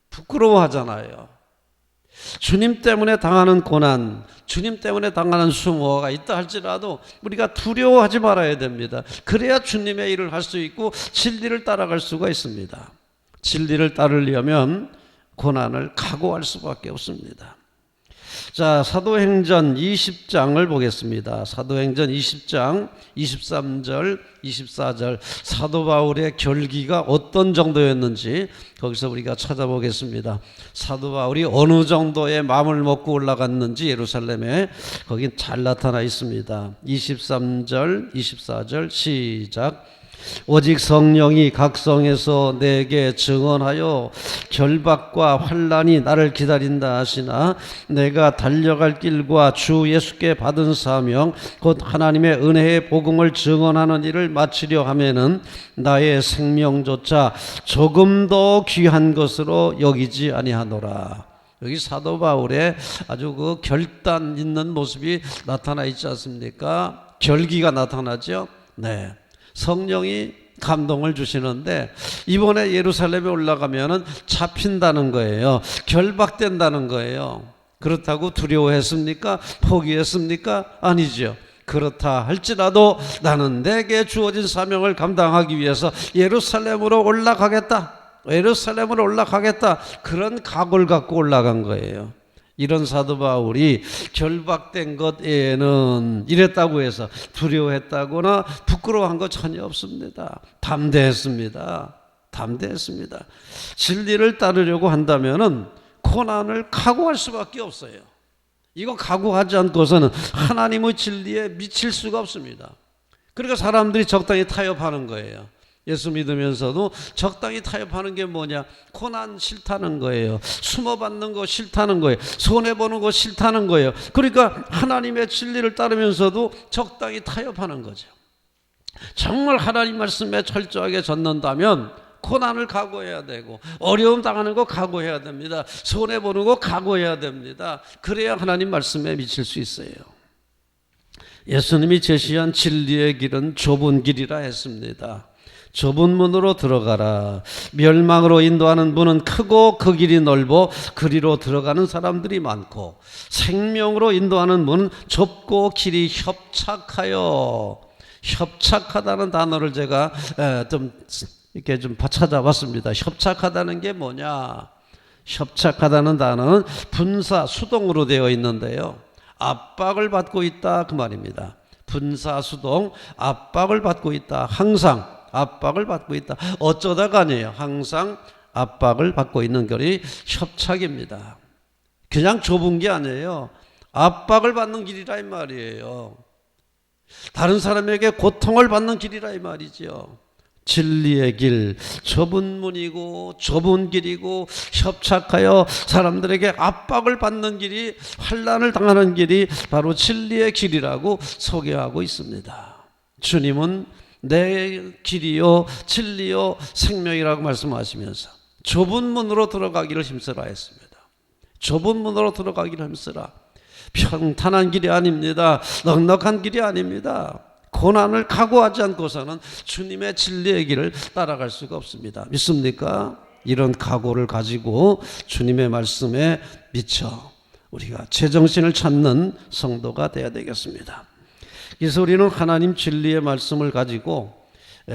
Speaker 1: 부끄러워하잖아요. 주님 때문에 당하는 고난, 주님 때문에 당하는 수모가 있다 할지라도 우리가 두려워하지 말아야 됩니다. 그래야 주님의 일을 할 수 있고 진리를 따라갈 수가 있습니다. 진리를 따르려면 고난을 각오할 수밖에 없습니다. 자, 사도행전 20장을 보겠습니다. 사도행전 20장 23절 24절 사도 바울의 결기가 어떤 정도였는지 거기서 우리가 찾아보겠습니다. 사도 바울이 어느 정도의 마음을 먹고 올라갔는지 예루살렘에 거기 잘 나타나 있습니다. 23절 24절 시작. 오직 성령이 각성에서 내게 증언하여 결박과 환난이 나를 기다린다 하시나 내가 달려갈 길과 주 예수께 받은 사명 곧 하나님의 은혜의 복음을 증언하는 일을 마치려 하면은 나의 생명조차 조금 더 귀한 것으로 여기지 아니하노라. 여기 사도 바울의 아주 그 결단 있는 모습이 나타나 있지 않습니까? 결기가 나타나죠. 네. 성령이 감동을 주시는데 이번에 예루살렘에 올라가면은 잡힌다는 거예요. 결박된다는 거예요. 그렇다고 두려워했습니까? 포기했습니까? 아니죠. 그렇다 할지라도 나는 내게 주어진 사명을 감당하기 위해서 예루살렘으로 올라가겠다. 예루살렘으로 올라가겠다. 그런 각오를 갖고 올라간 거예요. 이런 사도 바울이 결박된 것 외에는 이랬다고 해서 두려워했다거나 부끄러워한 거 전혀 없습니다. 담대했습니다. 담대했습니다. 진리를 따르려고 한다면은 고난을 각오할 수밖에 없어요. 이거 각오하지 않고서는 하나님의 진리에 미칠 수가 없습니다. 그러니까 사람들이 적당히 타협하는 거예요. 예수 믿으면서도 적당히 타협하는 게 뭐냐? 고난 싫다는 거예요. 숨어받는 거 싫다는 거예요. 손해보는 거 싫다는 거예요. 그러니까 하나님의 진리를 따르면서도 적당히 타협하는 거죠. 정말 하나님 말씀에 철저하게 젖는다면 고난을 각오해야 되고 어려움 당하는 거 각오해야 됩니다. 손해보는 거 각오해야 됩니다. 그래야 하나님 말씀에 미칠 수 있어요. 예수님이 제시한 진리의 길은 좁은 길이라 했습니다. 좁은 문으로 들어가라. 멸망으로 인도하는 문은 크고 그 길이 넓어 그리로 들어가는 사람들이 많고 생명으로 인도하는 문은 좁고 길이 협착하여. 협착하다는 단어를 제가 좀 찾아봤습니다. 협착하다는 게 뭐냐? 협착하다는 단어는 분사 수동으로 되어 있는데요. 압박을 받고 있다 그 말입니다. 분사 수동, 압박을 받고 있다. 항상 압박을 받고 있다. 어쩌다가 아니에요. 항상 압박을 받고 있는 결이 협착입니다. 그냥 좁은 게 아니에요. 압박을 받는 길이라 이 말이에요. 다른 사람에게 고통을 받는 길이라 이 말이죠. 진리의 길, 좁은 문이고 좁은 길이고 협착하여 사람들에게 압박을 받는 길이, 환난을 당하는 길이 바로 진리의 길이라고 소개하고 있습니다. 주님은 내 길이요 진리요 생명이라고 말씀하시면서 좁은 문으로 들어가기를 힘쓰라 했습니다. 좁은 문으로 들어가기를 힘쓰라. 평탄한 길이 아닙니다. 넉넉한 길이 아닙니다. 고난을 각오하지 않고서는 주님의 진리의 길을 따라갈 수가 없습니다. 믿습니까? 이런 각오를 가지고 주님의 말씀에 미쳐 우리가 제정신을 찾는 성도가 되어야 되겠습니다. 그래서 우리는 하나님 진리의 말씀을 가지고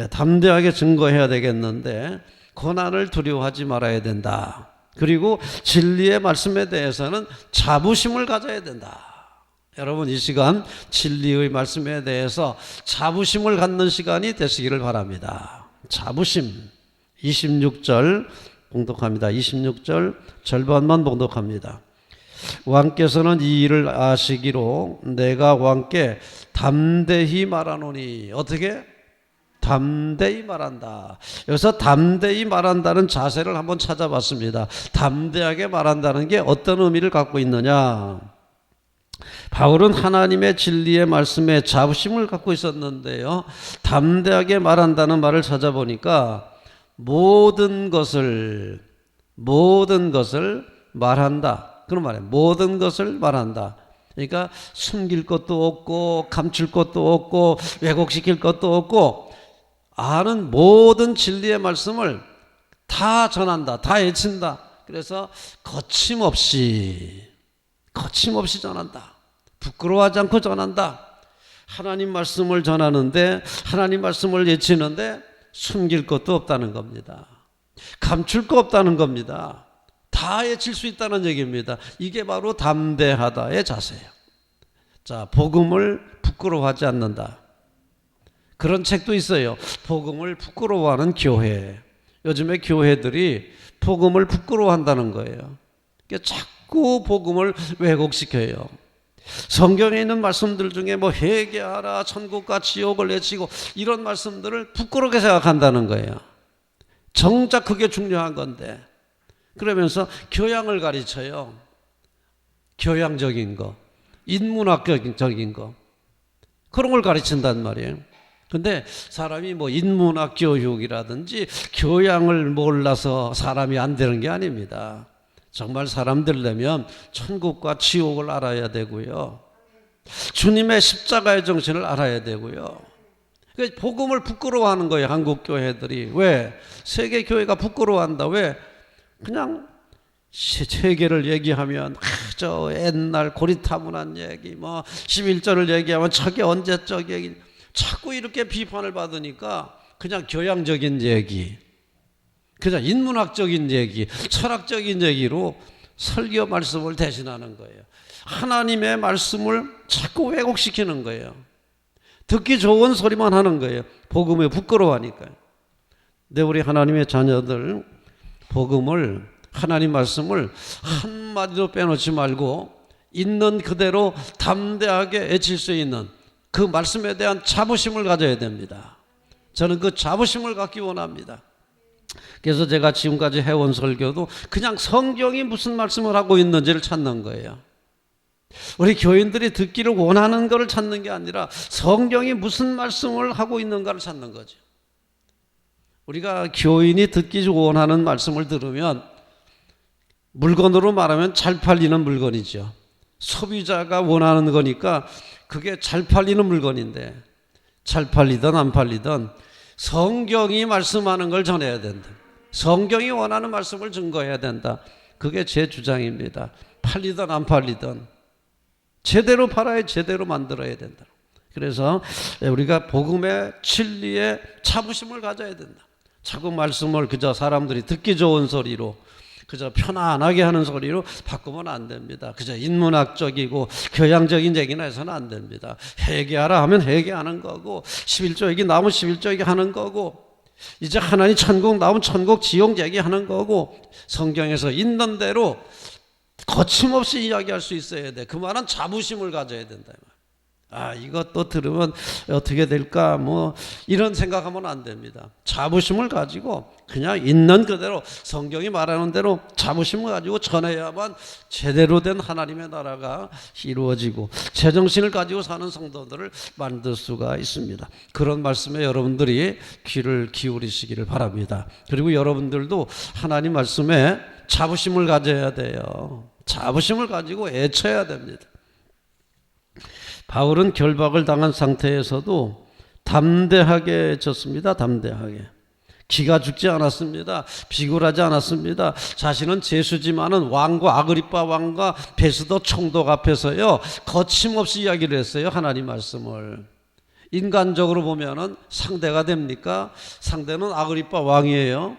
Speaker 1: 담대하게 증거해야 되겠는데 고난을 두려워하지 말아야 된다. 그리고 진리의 말씀에 대해서는 자부심을 가져야 된다. 여러분, 이 시간 진리의 말씀에 대해서 자부심을 갖는 시간이 되시기를 바랍니다. 자부심. 26절 봉독합니다. 26절 절반만 봉독합니다. 왕께서는 이 일을 아시기로 내가 왕께 담대히 말하노니. 어떻게? 담대히 말한다. 여기서 담대히 말한다는 자세를 한번 찾아봤습니다. 담대하게 말한다는 게 어떤 의미를 갖고 있느냐? 바울은 하나님의 진리의 말씀에 자부심을 갖고 있었는데요, 담대하게 말한다는 말을 찾아보니까 모든 것을 말한다, 그런 말이에요. 모든 것을 말한다. 그러니까 숨길 것도 없고 감출 것도 없고 왜곡시킬 것도 없고 아는 모든 진리의 말씀을 다 전한다, 다 외친다. 그래서 거침없이 전한다. 부끄러워하지 않고 전한다. 하나님 말씀을 전하는데, 하나님 말씀을 외치는데 숨길 것도 없다는 겁니다. 감출 거 없다는 겁니다. 다 외칠 수 있다는 얘기입니다. 이게 바로 담대하다의 자세예요. 자, 복음을 부끄러워하지 않는다. 그런 책도 있어요. 복음을 부끄러워하는 교회. 요즘에 교회들이 복음을 부끄러워한다는 거예요. 그러니까 자꾸 복음을 왜곡시켜요. 성경에 있는 말씀들 중에 뭐 회개하라, 천국과 지옥을 외치고 이런 말씀들을 부끄럽게 생각한다는 거예요. 정작 그게 중요한 건데, 그러면서 교양을 가르쳐요. 교양적인 거, 인문학적인 거, 그런 걸 가르친단 말이에요. 근데 사람이 뭐 인문학 교육이라든지 교양을 몰라서 사람이 안 되는 게 아닙니다. 정말 사람 되려면 천국과 지옥을 알아야 되고요, 주님의 십자가의 정신을 알아야 되고요. 복음을 부끄러워하는 거예요, 한국 교회들이. 왜? 세계 교회가 부끄러워한다. 왜? 그냥 세계를 얘기하면 저 옛날 고리타분한 얘기, 뭐 11절을 얘기하면 저게 언제적 얘기, 자꾸 이렇게 비판을 받으니까 그냥 교양적인 얘기, 그냥 인문학적인 얘기, 철학적인 얘기로 설교 말씀을 대신하는 거예요. 하나님의 말씀을 자꾸 왜곡시키는 거예요. 듣기 좋은 소리만 하는 거예요. 복음에 부끄러워하니까요. 근데 우리 하나님의 자녀들, 복음을, 하나님 말씀을 한마디도 빼놓지 말고 있는 그대로 담대하게 외칠 수 있는 그 말씀에 대한 자부심을 가져야 됩니다. 저는 그 자부심을 갖기 원합니다. 그래서 제가 지금까지 해온 설교도 그냥 성경이 무슨 말씀을 하고 있는지를 찾는 거예요. 우리 교인들이 듣기를 원하는 것을 찾는 게 아니라 성경이 무슨 말씀을 하고 있는가를 찾는 거죠. 우리가 교인이 듣기 원하는 말씀을 들으면, 물건으로 말하면 잘 팔리는 물건이죠. 소비자가 원하는 거니까 그게 잘 팔리는 물건인데, 잘 팔리든 안 팔리든 성경이 말씀하는 걸 전해야 된다. 성경이 원하는 말씀을 증거해야 된다. 그게 제 주장입니다. 팔리든 안 팔리든 제대로 팔아야 제대로 만들어야 된다. 그래서 우리가 복음의 진리에 자부심을 가져야 된다. 자꾸 말씀을 그저 사람들이 듣기 좋은 소리로, 그저 편안하게 하는 소리로 바꾸면 안 됩니다. 그저 인문학적이고 교양적인 얘기나 해서는 안 됩니다. 회개하라 하면 회개하는 거고, 11조 얘기 나오면 11조 얘기 하는 거고, 이제 하나님 천국 나오면 천국 지옥 얘기하는 거고, 성경에서 있는 대로 거침없이 이야기할 수 있어야 돼. 그 말은 자부심을 가져야 된다. 이것도 들으면 어떻게 될까 뭐 이런 생각하면 안 됩니다. 자부심을 가지고 그냥 있는 그대로 성경이 말하는 대로 자부심을 가지고 전해야만 제대로 된 하나님의 나라가 이루어지고 제정신을 가지고 사는 성도들을 만들 수가 있습니다. 그런 말씀에 여러분들이 귀를 기울이시기를 바랍니다. 그리고 여러분들도 하나님 말씀에 자부심을 가져야 돼요. 자부심을 가지고 애쳐야 됩니다. 바울은 결박을 당한 상태에서도 담대하게 졌습니다. 담대하게. 기가 죽지 않았습니다. 비굴하지 않았습니다. 자신은 죄수지만은 왕과 아그리빠 왕과 베스도 총독 앞에서요 거침없이 이야기를 했어요. 하나님 말씀을. 인간적으로 보면은 상대가 됩니까? 상대는 아그리빠 왕이에요.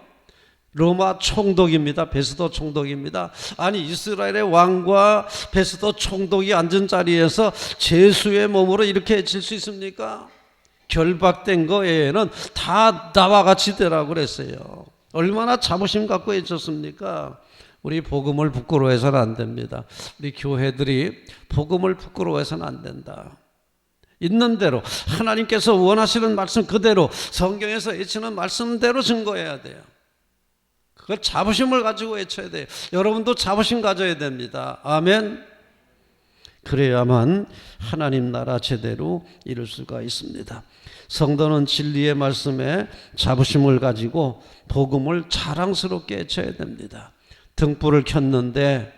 Speaker 1: 로마 총독입니다. 베스도 총독입니다. 아니 이스라엘의 왕과 베스도 총독이 앉은 자리에서 죄수의 몸으로 이렇게 해칠 수 있습니까? 결박된 거 외에는 다 나와 같이 되라고 그랬어요. 얼마나 자부심 갖고 해쳤습니까? 우리 복음을 부끄러워해서는 안 됩니다. 우리 교회들이 복음을 부끄러워해서는 안 된다. 있는 대로 하나님께서 원하시는 말씀 그대로 성경에서 외치는 말씀대로 증거해야 돼요. 그걸 자부심을 가지고 외쳐야 돼요. 여러분도 자부심 가져야 됩니다. 아멘. 그래야만 하나님 나라 제대로 이룰 수가 있습니다. 성도는 진리의 말씀에 자부심을 가지고 복음을 자랑스럽게 외쳐야 됩니다. 등불을 켰는데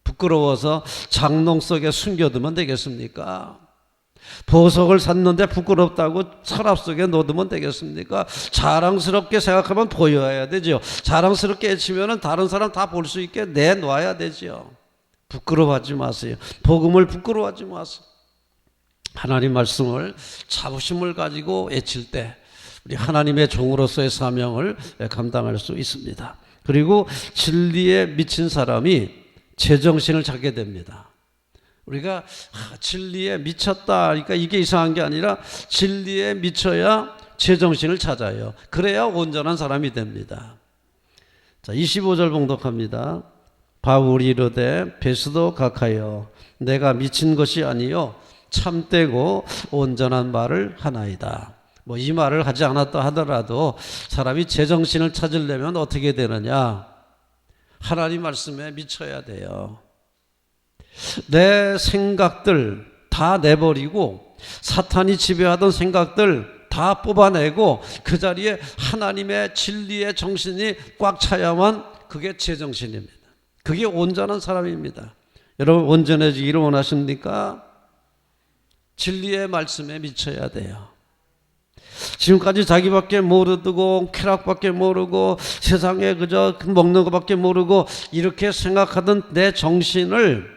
Speaker 1: 부끄러워서 장롱 속에 숨겨두면 되겠습니까? 보석을 샀는데 부끄럽다고 서랍 속에 넣어두면 되겠습니까? 자랑스럽게 생각하면 보여야 되죠. 자랑스럽게 외치면 다른 사람 다 볼 수 있게 내놔야 되죠. 부끄러워하지 마세요. 복음을 부끄러워하지 마세요. 하나님 말씀을 자부심을 가지고 외칠 때 우리 하나님의 종으로서의 사명을 감당할 수 있습니다. 그리고 진리에 미친 사람이 제정신을 찾게 됩니다. 우리가 진리에 미쳤다 그러니까 이게 이상한 게 아니라 진리에 미쳐야 제정신을 찾아요. 그래야 온전한 사람이 됩니다. 자, 25절 봉독합니다. 바울이 이르되 베스도 각하여 내가 미친 것이 아니요 참되고 온전한 말을 하나이다. 뭐 이 말을 하지 않았다 하더라도 사람이 제정신을 찾으려면 어떻게 되느냐? 하나님 말씀에 미쳐야 돼요. 내 생각들 다 내버리고 사탄이 지배하던 생각들 다 뽑아내고 그 자리에 하나님의 진리의 정신이 꽉 차야만 그게 제정신입니다. 그게 온전한 사람입니다. 여러분 온전해지기를 원하십니까? 진리의 말씀에 미쳐야 돼요. 지금까지 자기밖에 모르고 쾌락밖에 모르고 세상에 그저 먹는 것밖에 모르고 이렇게 생각하던 내 정신을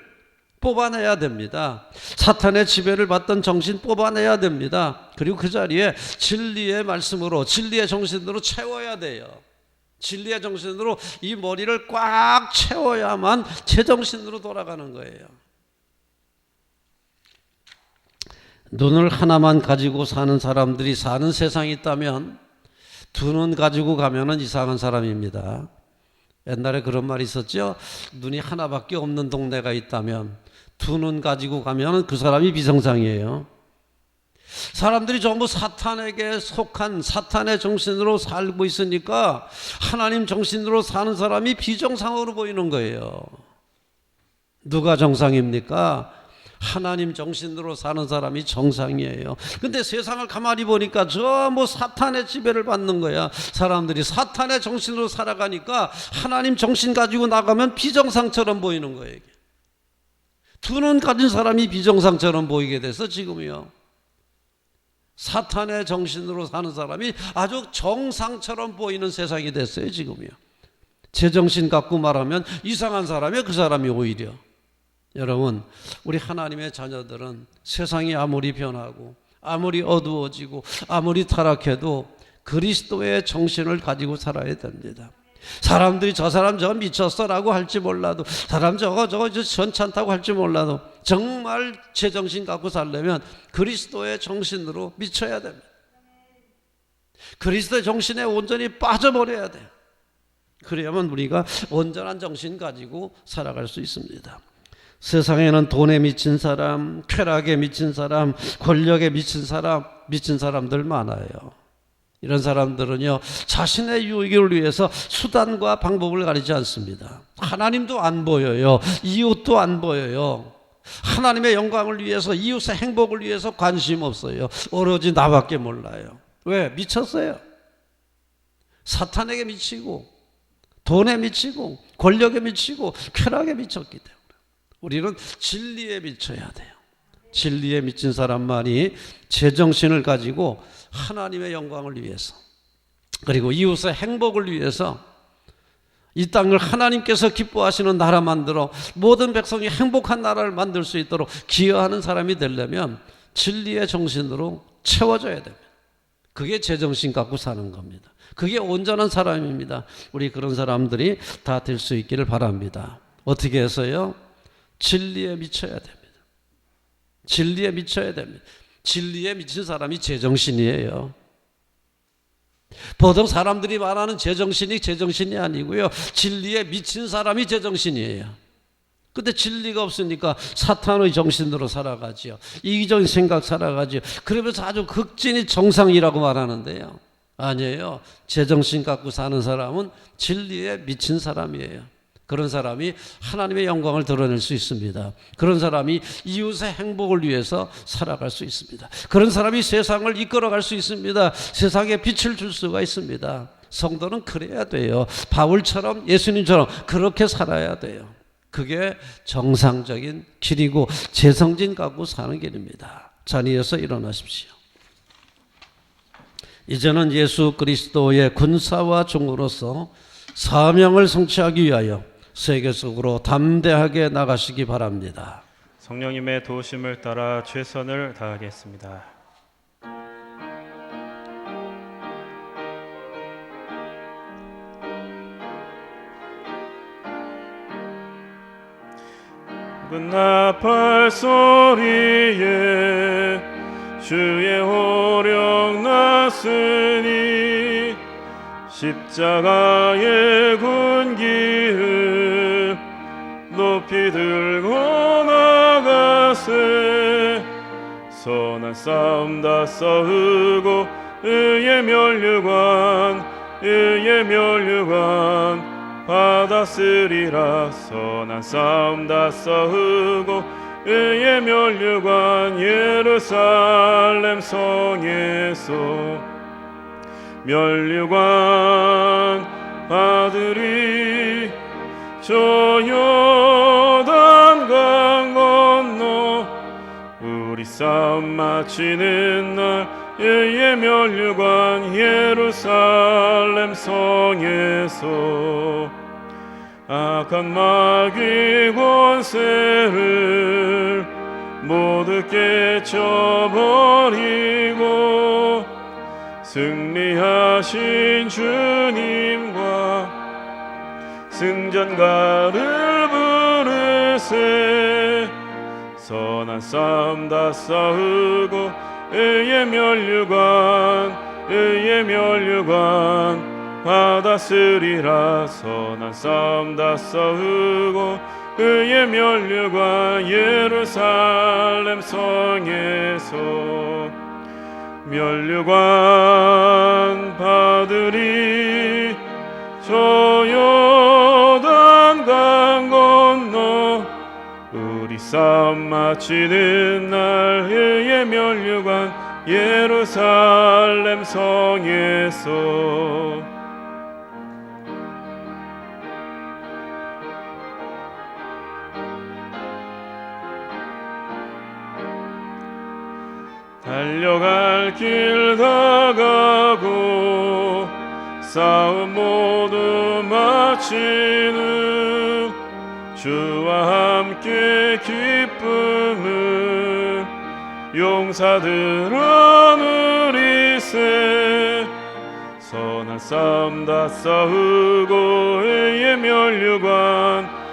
Speaker 1: 뽑아내야 됩니다. 사탄의 지배를 받던 정신 뽑아내야 됩니다. 그리고 그 자리에 진리의 말씀으로 진리의 정신으로 채워야 돼요. 진리의 정신으로 이 머리를 꽉 채워야만 제정신으로 돌아가는 거예요. 눈을 하나만 가지고 사는 사람들이 사는 세상이 있다면 두 눈 가지고 가면은 이상한 사람입니다. 옛날에 그런 말이 있었죠. 눈이 하나밖에 없는 동네가 있다면 두 눈 가지고 가면 그 사람이 비정상이에요. 사람들이 전부 사탄에게 속한 사탄의 정신으로 살고 있으니까 하나님 정신으로 사는 사람이 비정상으로 보이는 거예요. 누가 정상입니까? 하나님 정신으로 사는 사람이 정상이에요. 근데 세상을 가만히 보니까 전부 사탄의 지배를 받는 거야. 사람들이 사탄의 정신으로 살아가니까 하나님 정신 가지고 나가면 비정상처럼 보이는 거예요. 두 눈 가진 사람이 비정상처럼 보이게 돼서 지금이요. 사탄의 정신으로 사는 사람이 아주 정상처럼 보이는 세상이 됐어요. 지금이요. 제정신 갖고 말하면 이상한 사람이에요. 그 사람이 오히려. 여러분 우리 하나님의 자녀들은 세상이 아무리 변하고 아무리 어두워지고 아무리 타락해도 그리스도의 정신을 가지고 살아야 됩니다. 사람들이 저 사람 저거 미쳤어라고 할지 몰라도 사람 저거 괜찮다고 할지 몰라도 정말 제정신 갖고 살려면 그리스도의 정신으로 미쳐야 됩니다. 그리스도의 정신에 온전히 빠져버려야 돼요. 그래야만 우리가 온전한 정신 가지고 살아갈 수 있습니다. 세상에는 돈에 미친 사람, 쾌락에 미친 사람, 권력에 미친 사람들 많아요. 이런 사람들은요, 자신의 유익을 위해서 수단과 방법을 가리지 않습니다. 하나님도 안 보여요. 이웃도 안 보여요. 하나님의 영광을 위해서, 이웃의 행복을 위해서 관심 없어요. 오로지 나밖에 몰라요. 왜? 미쳤어요. 사탄에게 미치고, 돈에 미치고, 권력에 미치고, 쾌락에 미쳤기 때문에 우리는 진리에 미쳐야 돼요. 진리에 미친 사람만이 제정신을 가지고 하나님의 영광을 위해서, 그리고 이웃의 행복을 위해서 이 땅을 하나님께서 기뻐하시는 나라 만들어 모든 백성이 행복한 나라를 만들 수 있도록 기여하는 사람이 되려면 진리의 정신으로 채워져야 됩니다. 그게 제정신 갖고 사는 겁니다. 그게 온전한 사람입니다. 우리 그런 사람들이 다 될 수 있기를 바랍니다. 어떻게 해서요? 진리에 미쳐야 됩니다. 진리에 미쳐야 됩니다. 진리에 미친 사람이 제정신이에요. 보통 사람들이 말하는 제정신이 아니고요, 진리에 미친 사람이 제정신이에요. 근데 진리가 없으니까 사탄의 정신으로 살아가지요. 이기적인 생각 살아가지요. 그러면서 아주 극진히 정상이라고 말하는데요, 아니에요. 제정신 갖고 사는 사람은 진리에 미친 사람이에요. 그런 사람이 하나님의 영광을 드러낼 수 있습니다. 그런 사람이 이웃의 행복을 위해서 살아갈 수 있습니다. 그런 사람이 세상을 이끌어갈 수 있습니다. 세상에 빛을 줄 수가 있습니다. 성도는 그래야 돼요. 바울처럼, 예수님처럼 그렇게 살아야 돼요. 그게 정상적인 길이고 재성진 갖고 사는 길입니다. 자리에서 일어나십시오. 이제는 예수 그리스도의 군사와 종으로서 사명을 성취하기 위하여 세계 속으로 담대하게 나가시기 바랍니다.
Speaker 2: 성령님의 도우심을 따라 최선을 다하겠습니다. 나팔 소리에 주의 호령 났으니 십자가의 군기를 높이 들고 나가세. 선한 싸움 다 싸우고 의의 멸류관 받았으리라. 선한 싸움 다 싸우고 의의 멸류관 예루살렘 성에서 멸류관 받으리. 저 요단강 건너 우리 싸움 마치는 날 의의 멸류관 예루살렘 성에서 악한 마귀 권세를 모두 깨쳐버리고 승리하신 주님과 승전가를 부르세. 선한 싸움 다 싸우고 의의 멸류관 받았으리라. 선한 싸움 다 싸우고 의의 멸류관 예루살렘 성에서 멸류관 받으리. 저 요단강 건너 우리 싸움 마치는 날 의의 멸류관 예루살렘 성에서 달려갈 길 다가고 싸움 모두 마치는 주와 함께 기쁨을 용사들 안으리세. 선한 싸움 다 싸우고 의의 멸류관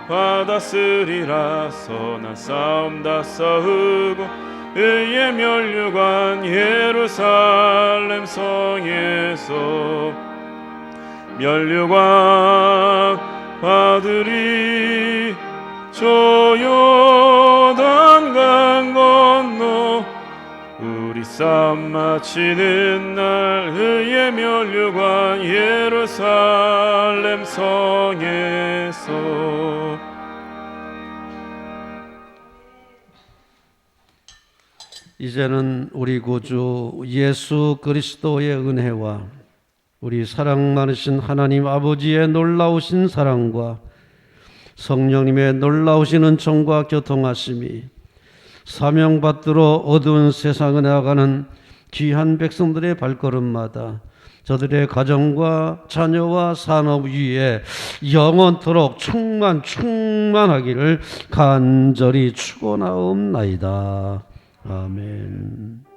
Speaker 2: 받았으리라. 선한 싸움 다 싸우고 의의 면류관 예루살렘 성에서 면류관 아들이 저 요단강 건너 우리 싸움 마치는 날 의의 면류관 예루살렘 성에서
Speaker 1: 이제는 우리 구주 예수 그리스도의 은혜와 우리 사랑 많으신 하나님 아버지의 놀라우신 사랑과 성령님의 놀라우신 은총과 교통하심이 사명받들어 어두운 세상에 나아가는 귀한 백성들의 발걸음마다 저들의 가정과 자녀와 산업 위에 영원토록 충만하기를 간절히 축원하옵나이다. 아멘.